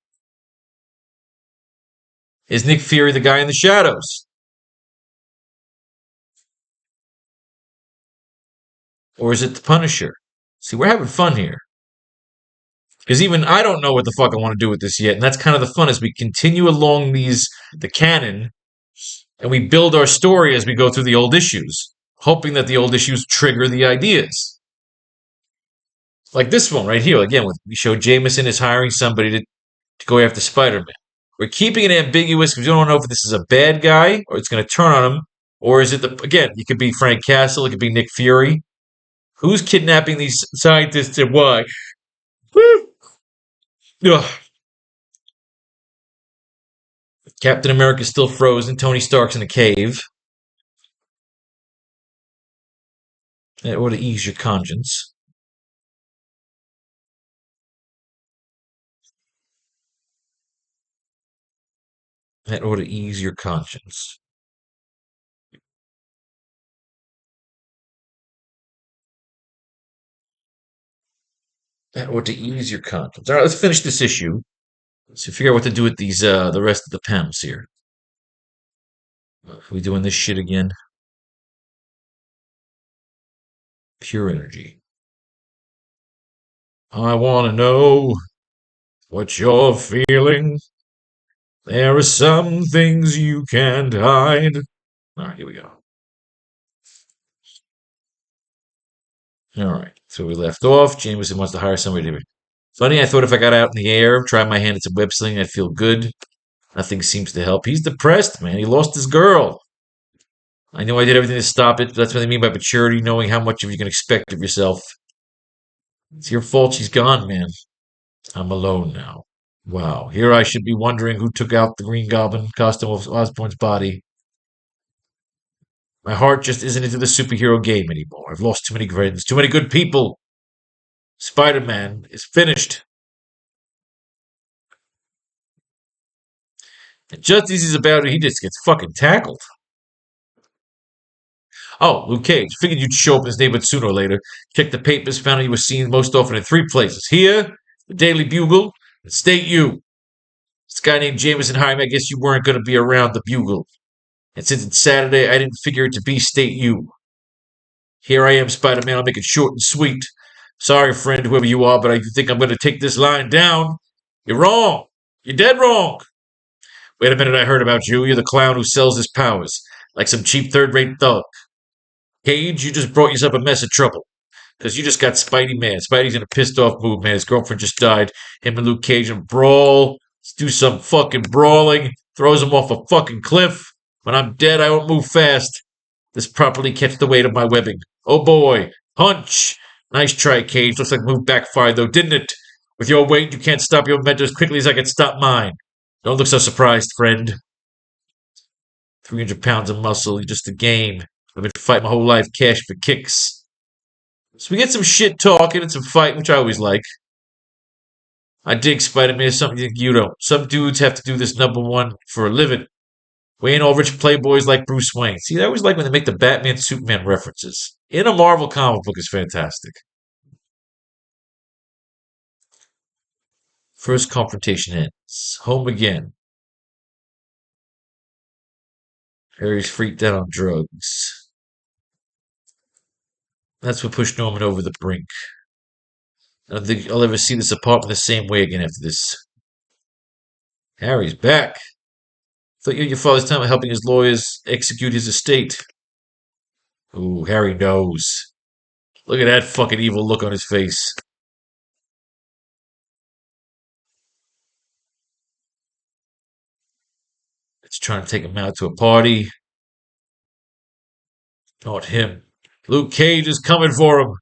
Is Nick Fury the guy in the shadows? Or is it the Punisher? See, we're having fun here. Because even I don't know what the fuck I want to do with this yet. And that's kind of the fun as we continue along the canon, and we build our story as we go through the old issues, hoping that the old issues trigger the ideas. Like this one right here. Again, we show Jameson is hiring somebody to go after Spider-Man. We're keeping it ambiguous because we don't know if this is a bad guy or it's going to turn on him. Or is it again, it could be Frank Castle, it could be Nick Fury. Who's kidnapping these scientists and why? Ugh. Captain America's still frozen. Tony Stark's in a cave. That ought to ease your conscience. That ought to ease your conscience. That ought to ease your conscience. All right, let's finish this issue. So figure out what to do with these the rest of the PEMs here. Are we doing this shit again? Pure energy. I want to know what you're feeling. There are some things you can't hide. All right, here we go. All right, so we left off. Jameson wants to hire somebody to. Funny, I thought if I got out in the air, tried my hand at some web slinging, I'd feel good. Nothing seems to help. He's depressed, man. He lost his girl. I know I did everything to stop it, but that's what I mean by maturity, knowing how much of you can expect of yourself. It's your fault she's gone, man. I'm alone now. Wow, here I should be wondering who took out the Green Goblin costume of Osborn's body. My heart just isn't into the superhero game anymore. I've lost too many friends, too many good people. Spider-Man is finished. And just as he's about it, he just gets fucking tackled. Oh, Luke Cage. Figured you'd show up in his neighborhood sooner or later. Checked the papers, found out you were seen most often in three places. Here, the Daily Bugle, and State U. This guy named Jameson hired me. I guess you weren't going to be around the Bugle. And since it's Saturday, I didn't figure it to be State U. Here I am, Spider-Man. I'll make it short and sweet. Sorry, friend, whoever you are, but I think I'm going to take this line down. You're wrong. You're dead wrong. Wait a minute, I heard about you. You're the clown who sells his powers, like some cheap third-rate thug. Cage, you just brought yourself a mess of trouble. Because you just got Spidey mad. Spidey's in a pissed off mood, man. His girlfriend just died. Him and Luke Cage and brawl. Let's do some fucking brawling. Throws him off a fucking cliff. When I'm dead, I won't move fast. This properly catch the weight of my webbing. Oh boy. Punch. Nice try, Cage. Looks like move backfired, though, didn't it? With your weight, you can't stop your mentor as quickly as I can stop mine. Don't look so surprised, friend. 300 pounds of muscle, just a game. I've been fighting my whole life, cash for kicks. So we get some shit talking and some fighting, which I always like. I dig Spider-Man, something you don't. Some dudes have to do this number one for a living. We ain't all rich playboys like Bruce Wayne. See, I always like when they make the Batman Superman references. In a Marvel comic book is fantastic. First confrontation ends. Home again. Harry's freaked out on drugs. That's what pushed Norman over the brink. I don't think I'll ever see this apartment the same way again after this. Harry's back. Thought you had your father's time helping his lawyers execute his estate. Ooh, Harry knows. Look at that fucking evil look on his face. It's trying to take him out to a party. Not him. Luke Cage is coming for him.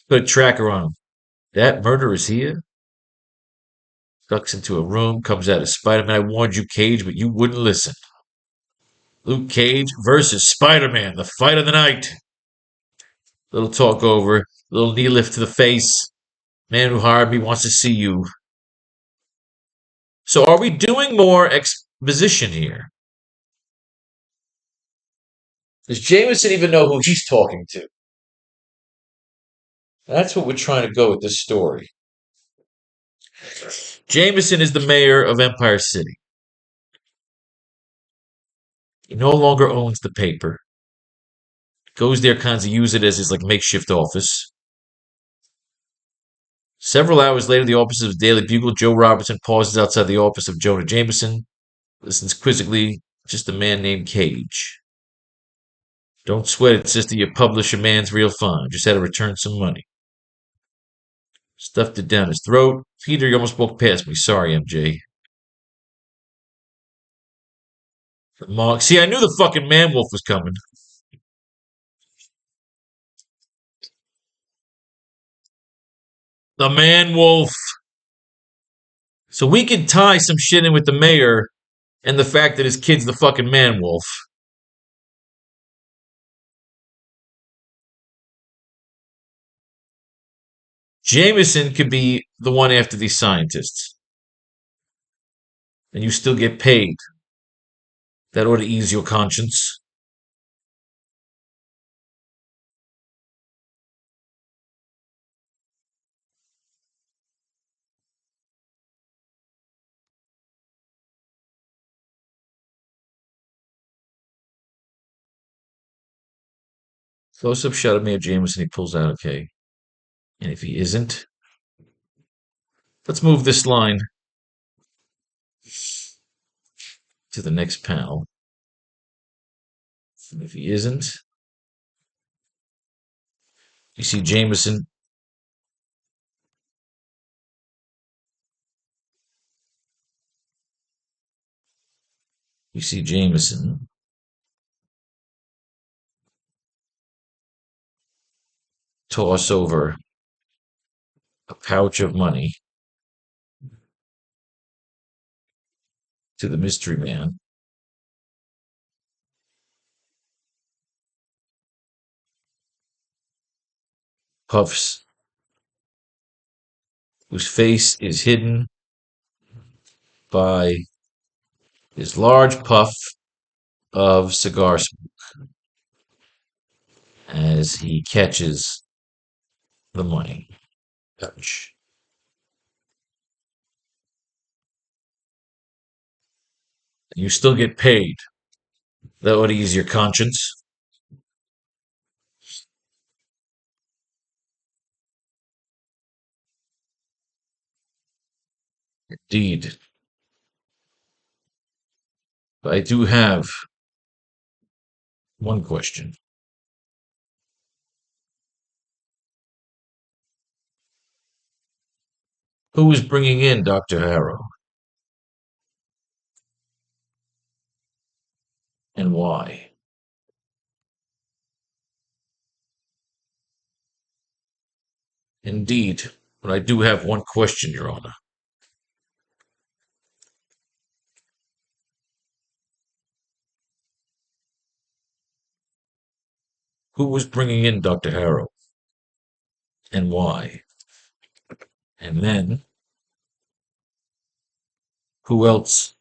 Put a tracker on him. That murderer is here. Ducks into a room, comes out as Spider-Man. I warned you, Cage, but you wouldn't listen. Luke Cage versus Spider-Man, the fight of the night. Little talk over, little knee lift to the face. Man who hired me wants to see you. So are we doing more exposition here? Does Jameson even know who he's talking to? That's what we're trying to go with this story. Jameson is the mayor of Empire City. He no longer owns the paper. Goes there, kinds of use it as his like makeshift office. Several hours later, the office of the Daily Bugle, Joe Robertson pauses outside the office of Jonah Jameson. Listens quizzically, just a man named Cage. Don't sweat it, sister. You publish a man's real fine. Just had to return some money. Stuffed it down his throat. Peter, you almost walked past me. Sorry, MJ. Mark. See, I knew the fucking man wolf was coming. The man wolf. So we can tie some shit in with the mayor and the fact that his kid's the fucking man wolf. Jameson could be the one after these scientists. And you still get paid. That ought to ease your conscience. Close up shot of Mayor Jameson. He pulls out, okay. And if he isn't, let's move this line to the next panel. And if he isn't, you see Jameson. You see Jameson toss over a pouch of money to the mystery man. Puffs, whose face is hidden by his large puff of cigar smoke as he catches the money pouch. You still get paid. That would ease your conscience. Indeed. But I do have one question. Who is bringing in Dr. Harrow? And why? Indeed. But I do have one question, Your Honor. Who was bringing in Dr. Harrow? And why? And then, who else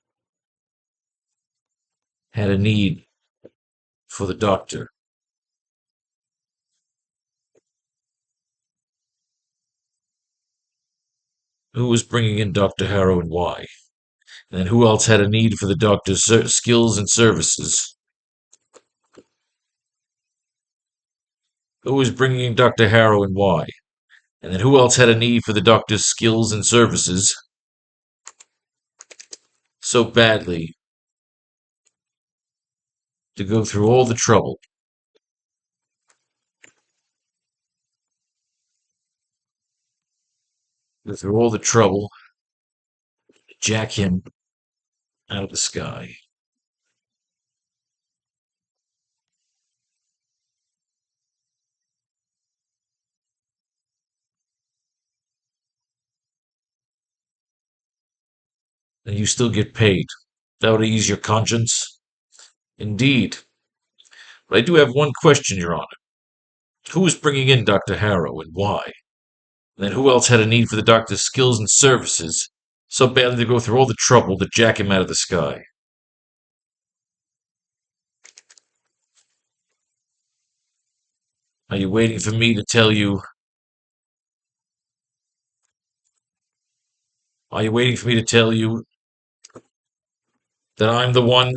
had a need for the doctor? Who was bringing in Dr. Harrow and why? And then who else had a need for the doctor's skills and services? Who was bringing in Dr. Harrow and why? And then who else had a need for the doctor's skills and services so badly to go through all the trouble? Go through all the trouble to jack him out of the sky. and you still get paid. That would ease your conscience. Indeed. But I do have one question, Your Honor. Who was bringing in Dr. Harrow and why? And then who else had a need for the doctor's skills and services so badly to go through all the trouble to jack him out of the sky? Are you waiting for me to tell you? Are you waiting for me to tell you that I'm the one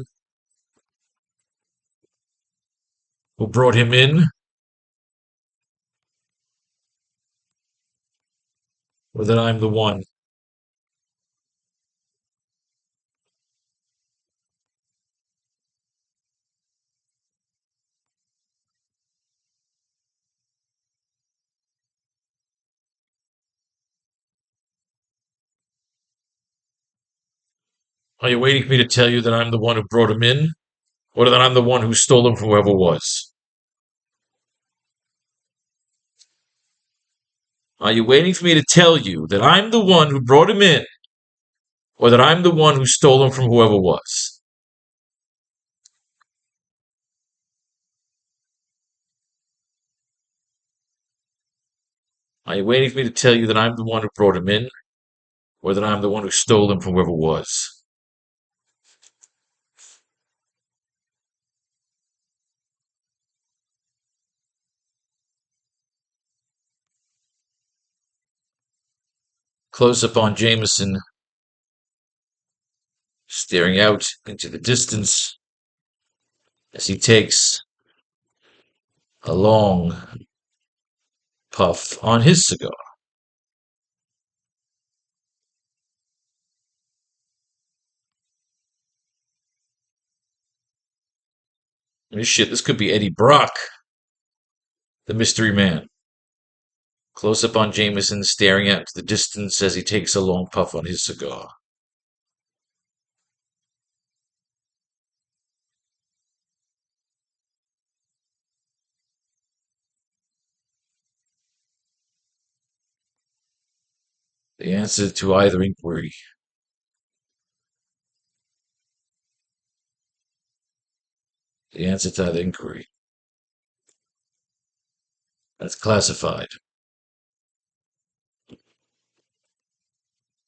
who brought him in? Or that I'm the one? Are you waiting for me to tell you that I'm the one who brought him in? Or that I'm the one who stole him from whoever was? Are you waiting for me to tell you that I'm the one who brought him in? Or that I'm the one who stole him from whoever was? Are you waiting for me to tell you that I'm the one who brought him in? Or that I'm the one who stole him from whoever was? Close up on Jameson, staring out into the distance as he takes a long puff on his cigar. Shit, this could be Eddie Brock, the mystery man. Close up on Jameson, staring out into the distance as he takes a long puff on his cigar. The answer to either inquiry. The answer to either inquiry. That's classified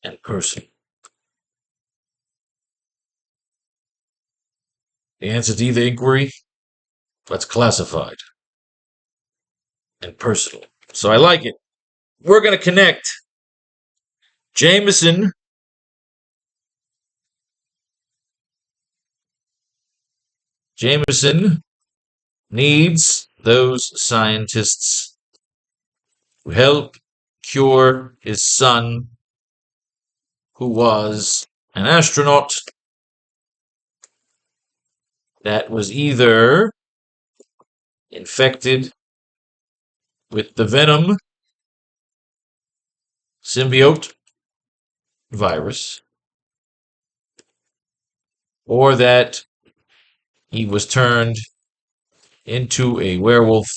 and personal. The answer to either inquiry. That's classified and personal. So I like it. We're going to connect Jameson needs those scientists who help cure his son, who was an astronaut that was either infected with the venom symbiote virus, or that he was turned into a werewolf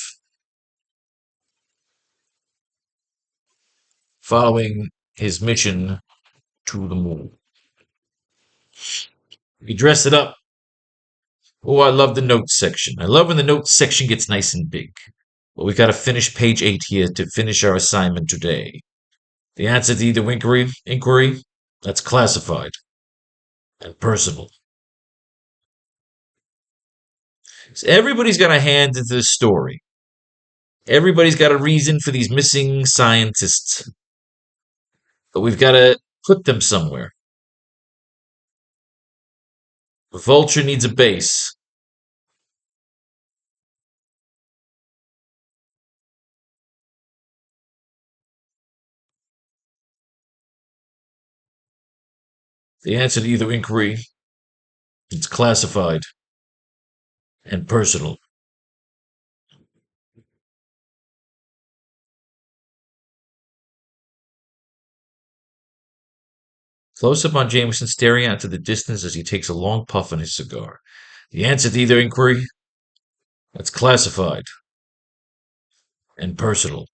following his mission to the moon. He dressed it up. Oh, I love the notes section. I love when the notes section gets nice and big. Well, we've got to finish page 8 here to finish our assignment today. The answer to either inquiry, that's classified and personal. So everybody's got a hand into the story. Everybody's got a reason for these missing scientists. But we've got to put them somewhere. The vulture needs a base. The answer to either inquiry, it's classified and personal. Close up on Jameson, staring out into the distance as he takes a long puff on his cigar. The answer to either inquiry, that's classified and personal.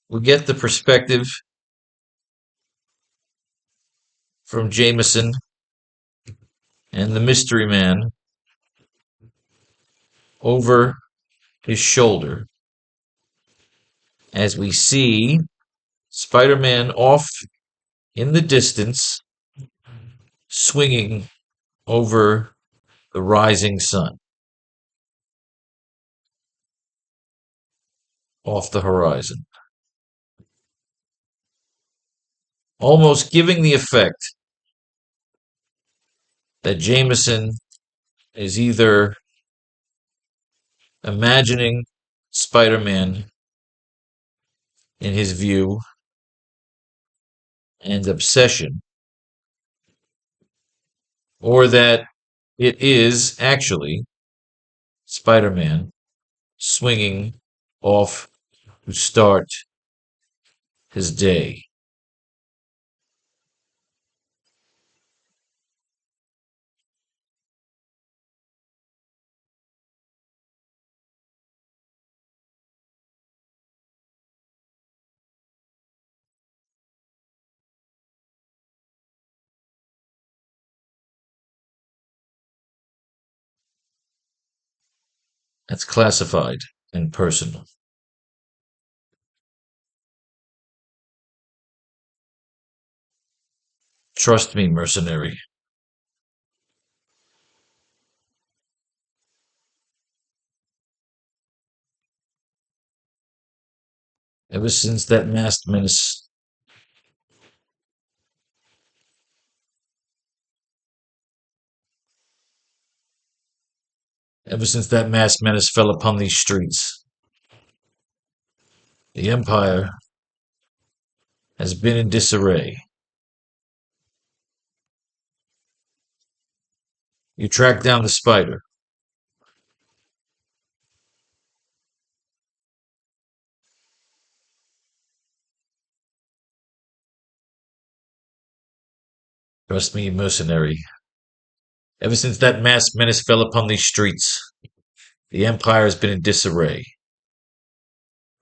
we get the perspective from Jameson and the Mystery Man over his shoulder as we see Spider-Man off in the distance, swinging over the rising sun off the horizon, almost giving the effect that Jameson is either imagining Spider-Man in his view and obsession, or that it is actually Spider-Man swinging off to start his day. That's classified and personal. Trust me, mercenary. Ever since that masked menace, fell upon these streets, the Empire has been in disarray. You track down the spider. Trust me, mercenary. Ever since that masked menace fell upon these streets, the Empire has been in disarray.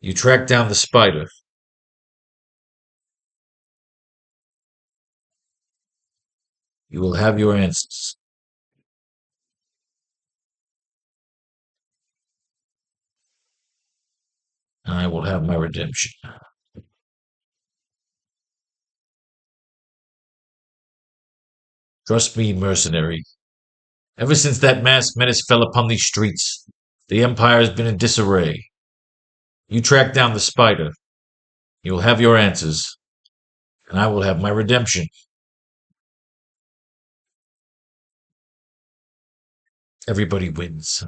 You track down the spider. You will have your answers. And I will have my redemption. Trust me, mercenary. Ever since that masked menace fell upon these streets, the Empire has been in disarray. You track down the spider. You will have your answers. And I will have my redemption. Everybody wins.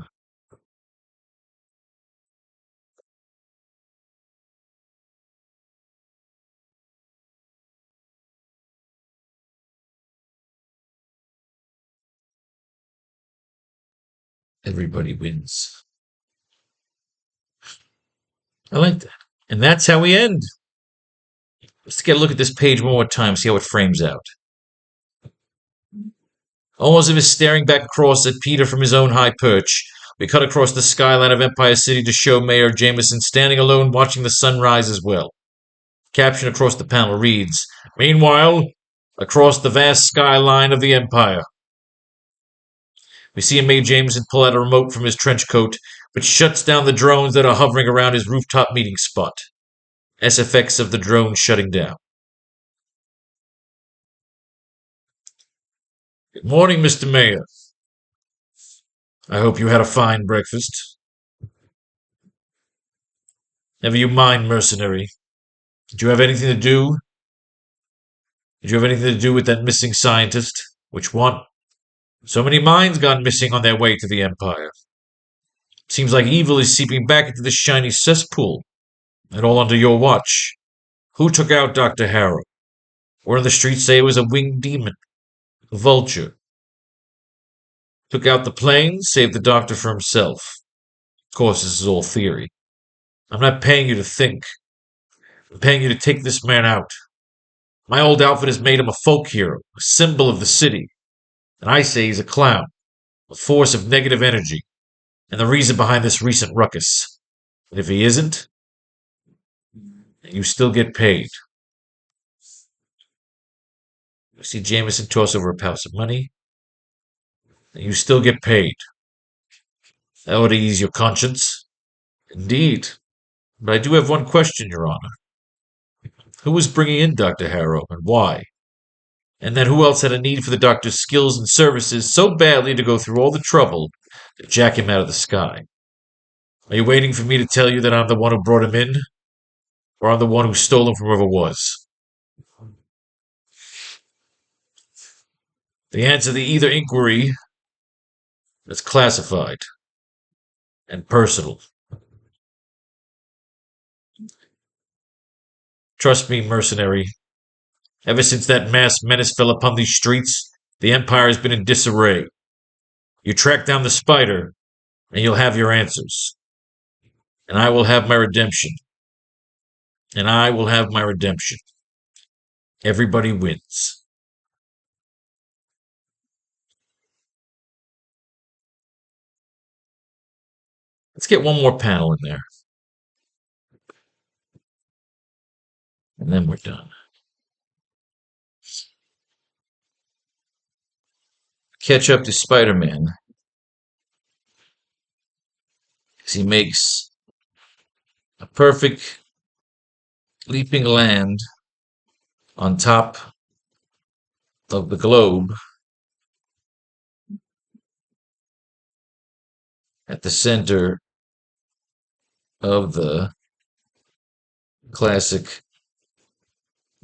Everybody wins. I like that. And that's how we end. Let's get a look at this page one more time, see how it frames out. Almost as if he's staring back across at Peter from his own high perch, we cut across the skyline of Empire City to show Mayor Jameson standing alone watching the sun rise as well. Caption across the panel reads, "Meanwhile, across the vast skyline of the Empire." We see Mayor Jameson pull out a remote from his trench coat, which shuts down the drones that are hovering around his rooftop meeting spot. SFX of the drone shutting down. "Good morning, Mr. Mayor. I hope you had a fine breakfast. Never you mind, mercenary. Did you have anything to do? Did you have anything to do with that missing scientist? Which one? So many minds gone missing on their way to the Empire. Seems like evil is seeping back into this shiny cesspool, and all under your watch. Who took out Dr. Harrow? Word on the streets say it was a winged demon, a vulture. Took out the plane, saved the doctor for himself. Of course, this is all theory. I'm not paying you to think. I'm paying you to take this man out. My old outfit has made him a folk hero, a symbol of the city. And I say he's a clown, a force of negative energy, and the reason behind this recent ruckus. And if he isn't, You still get paid. You see Jameson toss over a pouch of money. You still get paid. That would ease your conscience. Indeed. But I do have one question, Your Honor. Who was bringing in Dr. Harrow and why? And then who else had a need for the doctor's skills and services so badly to go through all the trouble to jack him out of the sky? Are you waiting for me to tell you that I'm the one who brought him in? Or I'm the one who stole him from whoever was? The answer to either inquiry is classified and personal. Trust me, mercenary. Ever since that mass menace fell upon these streets, the Empire has been in disarray. You track down the spider, and you'll have your answers. And I will have my redemption. And I will have my redemption. Everybody wins. Let's get one more panel in there. And then we're done. Catch up to Spider-Man as he makes a perfect leaping land on top of the globe at the center of the classic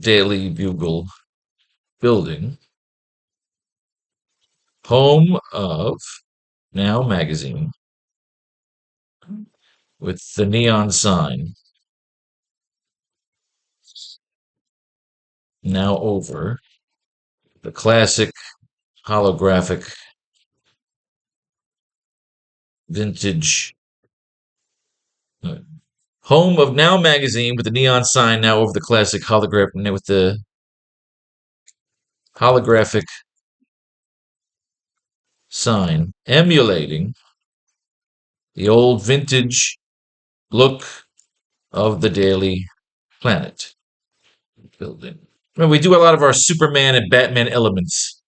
Daily Bugle building, home of Now Magazine, with the neon sign now over the classic holographic vintage home of Now Magazine with the neon sign now over the classic with the holographic sign emulating the old vintage look of the Daily Planet building. Well, we do a lot of our Superman and Batman elements.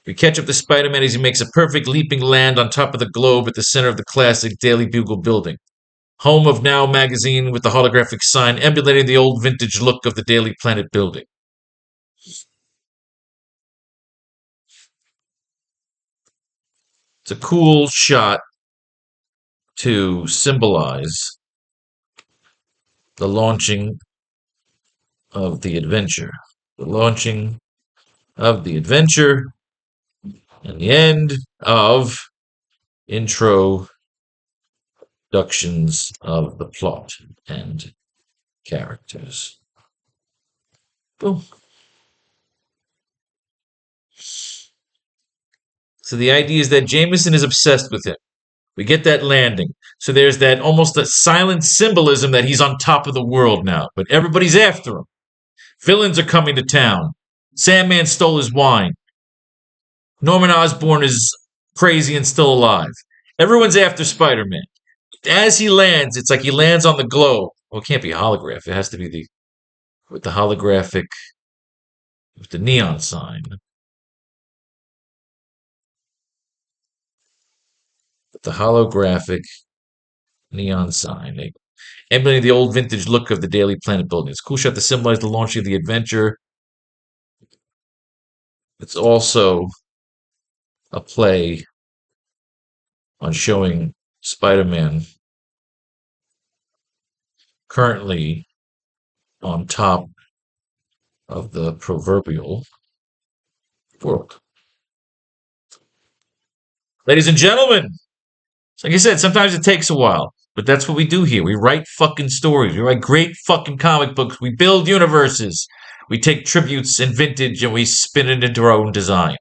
We catch up to Spider-Man as he makes a perfect leaping land on top of the globe at the center of the classic Daily Bugle building. Home of Now Magazine with the holographic sign emulating the old vintage look of the Daily Planet building. It's a cool shot to symbolize the launching of the adventure. The launching of the adventure and the end of introductions of the plot and characters. Boom. So the idea is that Jameson is obsessed with him. We get that landing. So there's that almost a silent symbolism that he's on top of the world now. But everybody's after him. Villains are coming to town. Sandman stole his wine. Norman Osborn is crazy and still alive. Everyone's after Spider-Man. As he lands, it's like he lands on the globe. Well, it can't be a holograph. It has to be with the holographic, with the neon sign. With the holographic neon sign. Emulating the old vintage look of the Daily Planet building. It's a cool shot to symbolize the launch of the adventure. It's also a play on showing Spider-Man currently on top of the proverbial world. Ladies and gentlemen, like I said, sometimes it takes a while, but that's what we do here. We write fucking stories. We write great fucking comic books. We build universes. We take tributes and vintage and we spin it into our own design.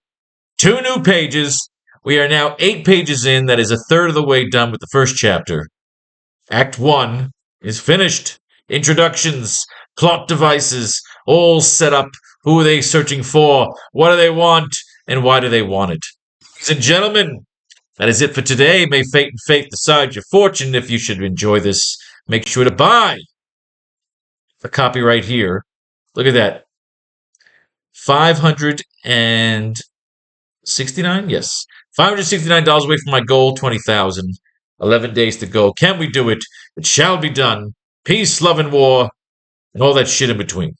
2 new pages. We are now 8 pages in. That is a third of the way done with the first chapter. Act 1 is finished. Introductions, plot devices, all set up. Who are they searching for? What do they want? And why do they want it? Ladies and gentlemen, that is it for today. May fate and faith decide your fortune. If you should enjoy this, make sure to buy a copy right here. Look at that. 569? Yes. $569 away from my goal, 20,000. 11 days to go. Can we do it? It shall be done. Peace, love, and war, and all that shit in between.